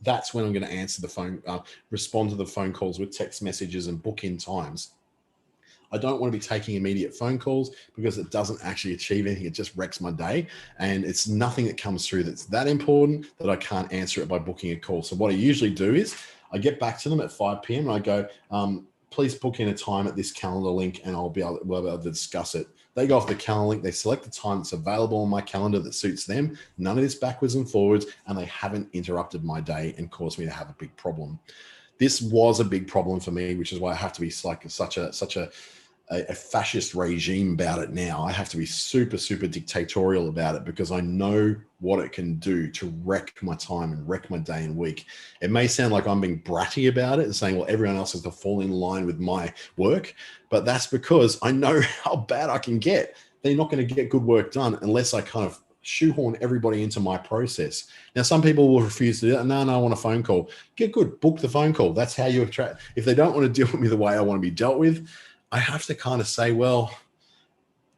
That's when I'm going to answer the phone, respond to the phone calls with text messages and book in times. I don't want to be taking immediate phone calls because it doesn't actually achieve anything. It just wrecks my day. And it's nothing that comes through that's that important that I can't answer it by booking a call. So what I usually do is I get back to them at 5 p.m. and I go, please book in a time at this calendar link and we'll be able to discuss it. They go off the calendar link, they select the time that's available on my calendar that suits them, none of this backwards and forwards, and they haven't interrupted my day and caused me to have a big problem. This was a big problem for me, which is why I have to be like such a fascist regime about it now. I have to be super, super dictatorial about it because I know what it can do to wreck my time and wreck my day and week. It may sound like I'm being bratty about it and saying, well, everyone else has to fall in line with my work, but that's because I know how bad I can get. They're not going to get good work done unless I kind of shoehorn everybody into my process. Now, some people will refuse to do that. No, I want a phone call. Get good, book the phone call. That's how you attract. If they don't want to deal with me the way I want to be dealt with, I have to kind of say, well,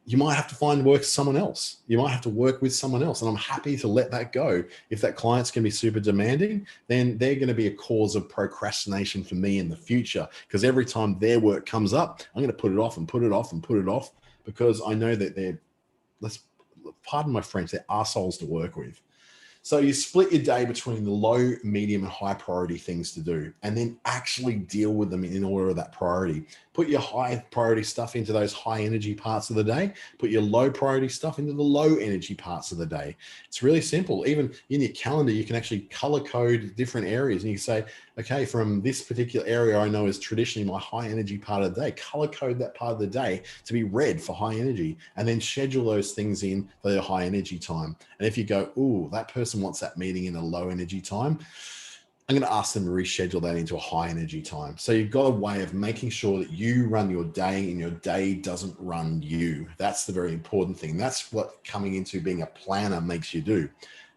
you might have to find work someone else. You might have to work with someone else. And I'm happy to let that go. If that client's going to be super demanding, then they're going to be a cause of procrastination for me in the future. Because every time their work comes up, I'm going to put it off and put it off and put it off because I know that they're, pardon my French, they're arseholes to work with. So you split your day between the low, medium, and high priority things to do, and then actually deal with them in order of that priority. Put your high priority stuff into those high energy parts of the day. Put your low priority stuff into the low energy parts of the day. It's really simple. Even in your calendar, you can actually color code different areas. And you can say, okay, from this particular area I know is traditionally my high energy part of the day, color code that part of the day to be red for high energy, and then schedule those things in for their high energy time. And if you go, ooh, that person wants that meeting in a low energy time, I'm going to ask them to reschedule that into a high energy time. So you've got a way of making sure that you run your day and your day doesn't run you. That's the very important thing. That's what coming into being a planner makes you do.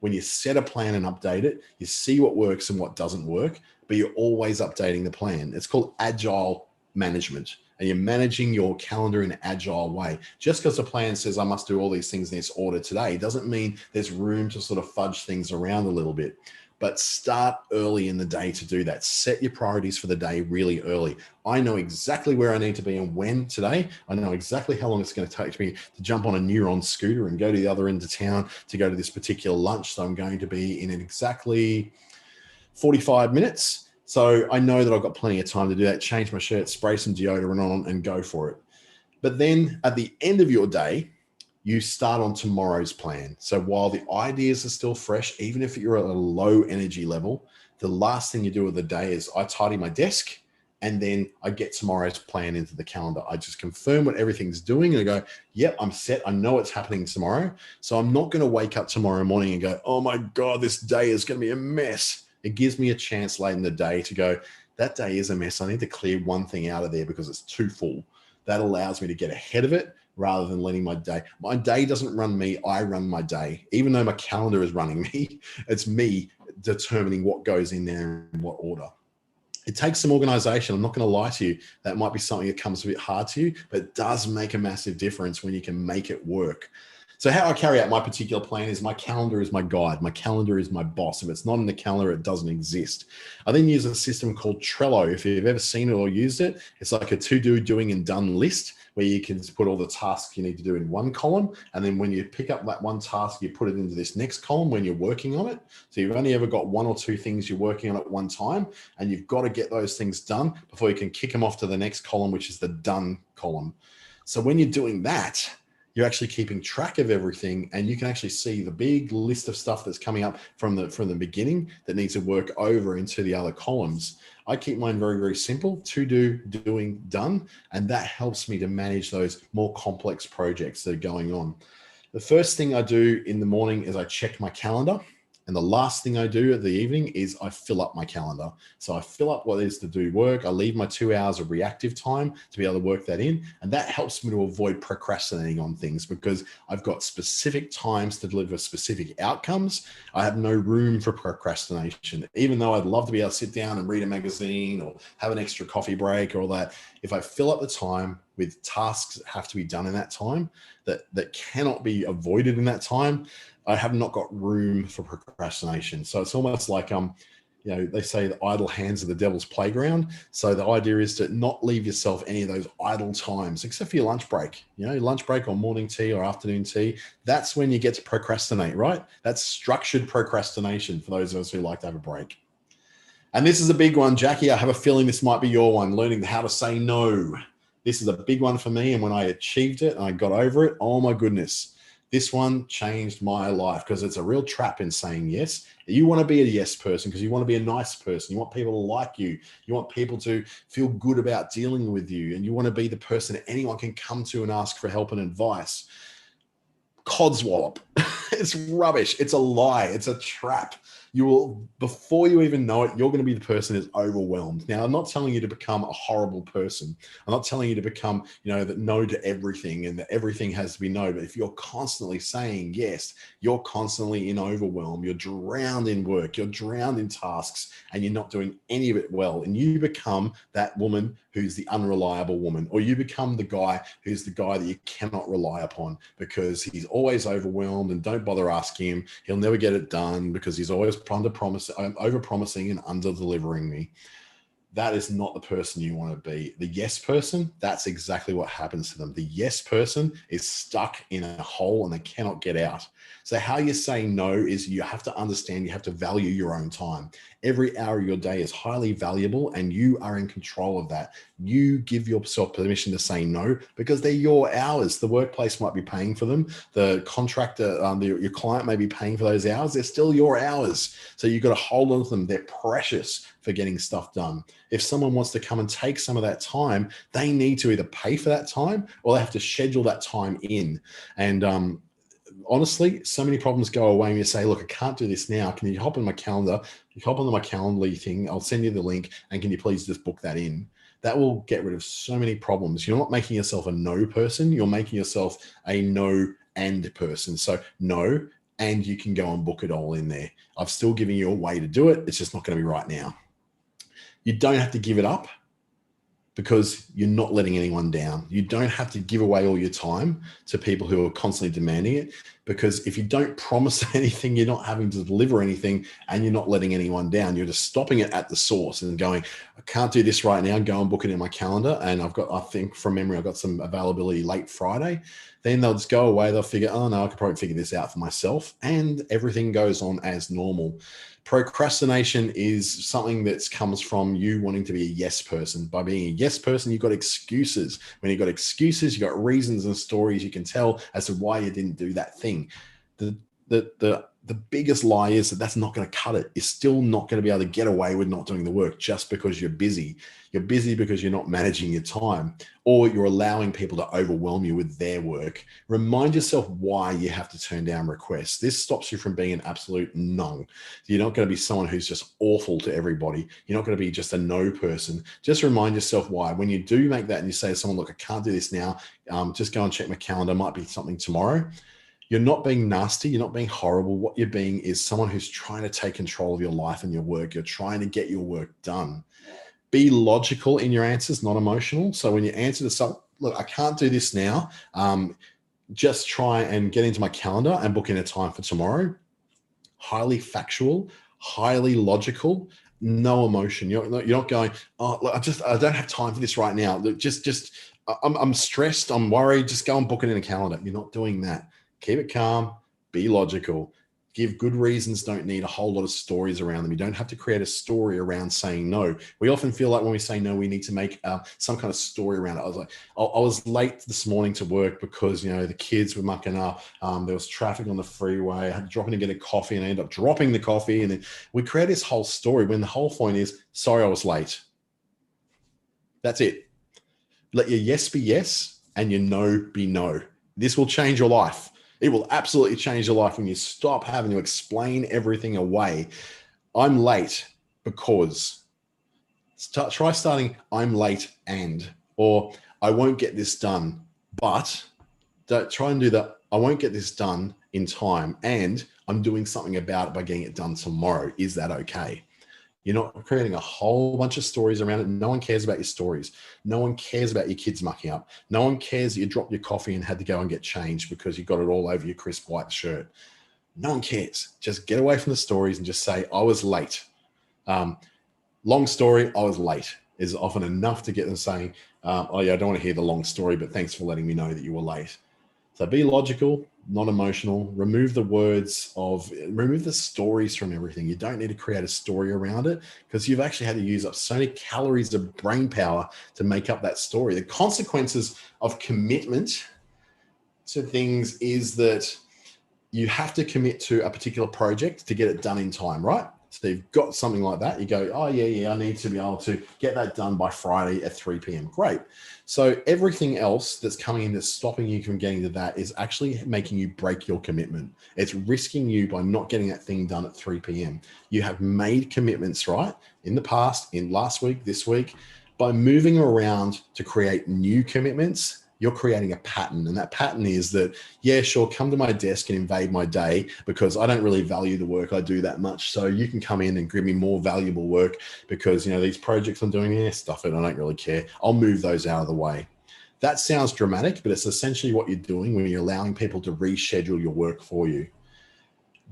When you set a plan and update it, you see what works and what doesn't work, but you're always updating the plan. It's called Agile management. And you're managing your calendar in an agile way. Just because the plan says I must do all these things in this order today doesn't mean there's room to sort of fudge things around a little bit. But start early in the day to do that. Set your priorities for the day really early. I know exactly where I need to be and when today. I know exactly how long it's going to take me to jump on a Neuron scooter and go to the other end of town to go to this particular lunch. So I'm going to be in exactly 45 minutes. So I know that I've got plenty of time to do that, change my shirt, spray some deodorant on and go for it. But then at the end of your day, you start on tomorrow's plan. So while the ideas are still fresh, even if you're at a low energy level, the last thing you do of the day is I tidy my desk and then I get tomorrow's plan into the calendar. I just confirm what everything's doing and I go, yep, I'm set. I know what's happening tomorrow. So I'm not going to wake up tomorrow morning and go, oh my God, this day is going to be a mess. It gives me a chance late in the day to go, that day is a mess. I need to clear one thing out of there because it's too full. That allows me to get ahead of it rather than letting my day doesn't run me. I run my day. Even though my calendar is running me, it's me determining what goes in there in what order. It takes some organization. I'm not going to lie to you. That might be something that comes a bit hard to you, but it does make a massive difference when you can make it work. So how I carry out my particular plan is my calendar is my guide. My calendar is my boss. If it's not in the calendar, it doesn't exist. I then use a system called Trello. If you've ever seen it or used it, it's like a to-do, doing, and done list where you can put all the tasks you need to do in one column. And then when you pick up that one task, you put it into this next column when you're working on it. So you've only ever got one or two things you're working on at one time, and you've got to get those things done before you can kick them off to the next column, which is the done column. So when you're doing that, you're actually keeping track of everything, and you can actually see the big list of stuff that's coming up from the beginning that needs to work over into the other columns. I keep mine very, very simple: to do, doing, done. And that helps me to manage those more complex projects that are going on. The first thing I do in the morning is I check my calendar. And the last thing I do at the evening is I fill up my calendar. So I fill up what is to do work. I leave my 2 hours of reactive time to be able to work that in. And that helps me to avoid procrastinating on things, because I've got specific times to deliver specific outcomes. I have no room for procrastination, even though I'd love to be able to sit down and read a magazine or have an extra coffee break or all that. If I fill up the time with tasks that have to be done in that time, that cannot be avoided in that time, I have not got room for procrastination. So it's almost like, they say the idle hands are the devil's playground. So the idea is to not leave yourself any of those idle times, except for your lunch break, lunch break or morning tea or afternoon tea. That's when you get to procrastinate, right? That's structured procrastination for those of us who like to have a break. And this is a big one, Jackie. I have a feeling this might be your one, learning how to say no. This is a big one for me. And when I achieved it and I got over it, oh my goodness, this one changed my life, because it's a real trap in saying yes. You want to be a yes person because you want to be a nice person. You want people to like you. You want people to feel good about dealing with you. And you want to be the person that anyone can come to and ask for help and advice. Codswallop. It's rubbish. It's a lie. It's a trap. You will, before you even know it, you're going to be the person who's overwhelmed. Now, I'm not telling you to become a horrible person. I'm not telling you to become, that no to everything and that everything has to be no. But if you're constantly saying yes, you're constantly in overwhelm. You're drowned in work. You're drowned in tasks, and you're not doing any of it well. And you become that woman who's the unreliable woman, or you become the guy who's the guy that you cannot rely upon because he's always overwhelmed, and don't bother asking him. He'll never get it done because he's always over promising and under delivering me. That is not the person you want to be. The yes person, that's exactly what happens to them. The yes person is stuck in a hole and they cannot get out. So how you say no is you have to understand, you have to value your own time. Every hour of your day is highly valuable, and you are in control of that. You give yourself permission to say no because they're your hours. The workplace might be paying for them. The contractor, your client may be paying for those hours. They're still your hours. So you've got to hold on to them. They're precious for getting stuff done. If someone wants to come and take some of that time, they need to either pay for that time or they have to schedule that time in. And honestly, so many problems go away when you say, look, I can't do this now. Can you hop on my calendar? You hop on my Calendly thing. I'll send you the link. And can you please just book that in? That will get rid of so many problems. You're not making yourself a no person. You're making yourself a no and person. So no, and you can go and book it all in there. I've still given you a way to do it. It's just not going to be right now. You don't have to give it up because you're not letting anyone down. You don't have to give away all your time to people who are constantly demanding it, because if you don't promise anything, you're not having to deliver anything, and you're not letting anyone down. You're just stopping it at the source and going, I can't do this right now. Go and book it in my calendar. And I think from memory, I've got some availability late Friday. Then they'll just go away. They'll figure, oh no, I could probably figure this out for myself. And everything goes on as normal. Procrastination is something that comes from you wanting to be a yes person. By being a yes person, you've got excuses. When you've got excuses, you've got reasons and stories you can tell as to why you didn't do that thing. The biggest lie is that that's not going to cut it. You're still not going to be able to get away with not doing the work just because you're busy. You're busy because you're not managing your time, or you're allowing people to overwhelm you with their work. Remind yourself why you have to turn down requests. This stops you from being an absolute nung. You're not going to be someone who's just awful to everybody. You're not going to be just a no person. Just remind yourself why. When you do make that and you say to someone, look, I can't do this now. Just go and check my calendar. Might be something tomorrow. You're not being nasty. You're not being horrible. What you're being is someone who's trying to take control of your life and your work. You're trying to get your work done. Be logical in your answers, not emotional. So when you answer to someone, look, I can't do this now. Just try and get into my calendar and book in a time for tomorrow. Highly factual, highly logical, no emotion. You're not going, oh, look, I don't have time for this right now. Look, I'm stressed. I'm worried. Just go and book it in a calendar. You're not doing that. Keep it calm, be logical, Give good reasons don't need a whole lot of stories around them. You don't have to create a story around saying no. We often feel like when we say no, we need to make some kind of story around it. I was like, I was late this morning to work because, the kids were mucking up. There was traffic on the freeway. I had to drop in to get a coffee and I ended up dropping the coffee. And then we create this whole story when the whole point is, sorry, I was late. That's it. Let your yes be yes and your no be no. This will change your life. It will absolutely change your life when you stop having to explain everything away. I'm late because. Try starting, I'm late or I won't get this done, but don't try and do that. I won't get this done in time and I'm doing something about it by getting it done tomorrow. Is that okay? You're not creating a whole bunch of stories around it. No one cares about your stories. No one cares about your kids mucking up. No one cares that you dropped your coffee and had to go and get changed because you got it all over your crisp white shirt. No one cares. Just get away from the stories and just say, I was late. Long story, I was late is often enough to get them saying, oh yeah, I don't want to hear the long story, but thanks for letting me know that you were late. So be logical, not emotional, remove the stories from everything. You don't need to create a story around it because you've actually had to use up so many calories of brain power to make up that story. The consequences of commitment to things is that you have to commit to a particular project to get it done in time, right? So you've got something like that. You go, oh yeah, I need to be able to get that done by Friday at 3 p.m. Great. So everything else that's coming in that's stopping you from getting to that is actually making you break your commitment. It's risking you by not getting that thing done at 3 p.m. You have made commitments, right? In the past, in last week, this week, by moving around to create new commitments, you're creating a pattern. And that pattern is that, yeah, sure, come to my desk and invade my day because I don't really value the work I do that much. So you can come in and give me more valuable work because, these projects I'm doing, stuff it, I don't really care. I'll move those out of the way. That sounds dramatic, but it's essentially what you're doing when you're allowing people to reschedule your work for you.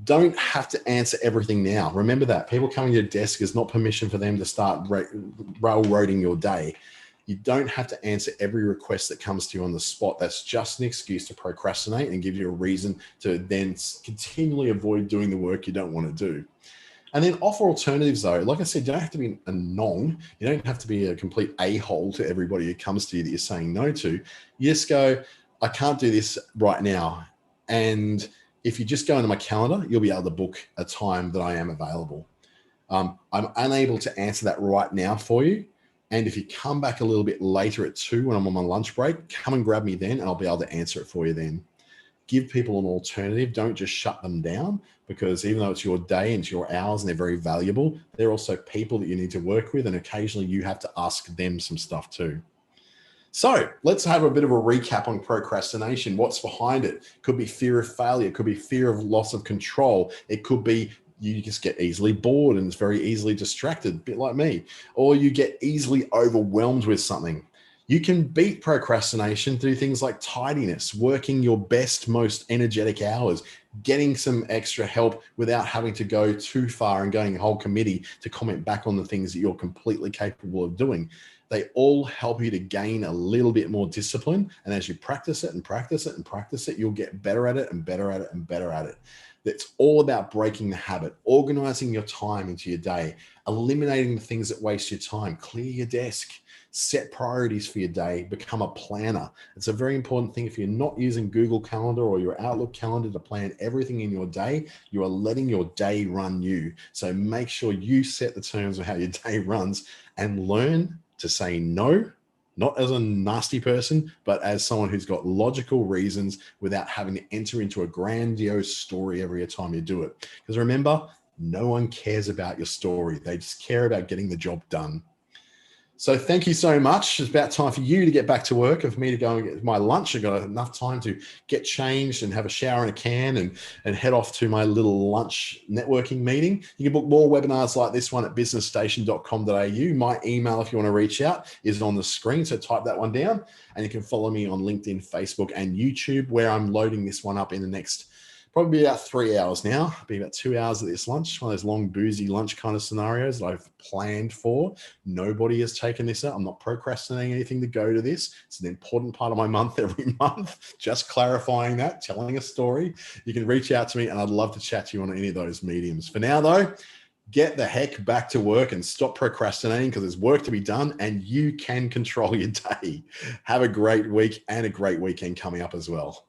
Don't have to answer everything now. Remember that. People coming to your desk is not permission for them to start railroading your day. You don't have to answer every request that comes to you on the spot. That's just an excuse to procrastinate and give you a reason to then continually avoid doing the work you don't want to do. And then offer alternatives though. Like I said, you don't have to be a nong. You don't have to be a complete a-hole to everybody who comes to you that you're saying no to. You just go, I can't do this right now. And if you just go into my calendar, you'll be able to book a time that I am available. I'm unable to answer that right now for you. And if you come back a little bit later at 2 when I'm on my lunch break, come and grab me then and I'll be able to answer it for you then. Give people an alternative. Don't just shut them down because even though it's your day and it's your hours and they're very valuable, they're also people that you need to work with and occasionally you have to ask them some stuff too. So let's have a bit of a recap on procrastination. What's behind it? Could be fear of failure. It could be fear of loss of control. It could be you just get easily bored and it's very easily distracted, a bit like me, or you get easily overwhelmed with something. You can beat procrastination through things like tidiness, working your best, most energetic hours, getting some extra help without having to go too far and going a whole committee to comment back on the things that you're completely capable of doing. They all help you to gain a little bit more discipline. And as you practice it and practice it and practice it, you'll get better at it and better at it and better at it. It's all about breaking the habit, organizing your time into your day, eliminating the things that waste your time, clear your desk, set priorities for your day, become a planner. It's a very important thing. If you're not using Google Calendar or your Outlook calendar to plan everything in your day, you are letting your day run you. So make sure you set the terms of how your day runs and learn to say no, not as a nasty person, but as someone who's got logical reasons without having to enter into a grandiose story every time you do it. Because remember, no one cares about your story. They just care about getting the job done. So thank you so much. It's about time for you to get back to work and for me to go and get my lunch. I've got enough time to get changed and have a shower in a can and head off to my little lunch networking meeting. You can book more webinars like this one at businessstation.com.au. My email, if you want to reach out, is on the screen. So type that one down and you can follow me on LinkedIn, Facebook, and YouTube, where I'm loading this one up in the next probably about 3 hours now. Be about 2 hours at this lunch, one of those long boozy lunch kind of scenarios that I've planned for. Nobody has taken this up. I'm not procrastinating anything to go to this. It's an important part of my month every month. Just clarifying that, telling a story. You can reach out to me and I'd love to chat to you on any of those mediums. For now though, get the heck back to work and stop procrastinating, because there's work to be done and you can control your day. Have a great week and a great weekend coming up as well.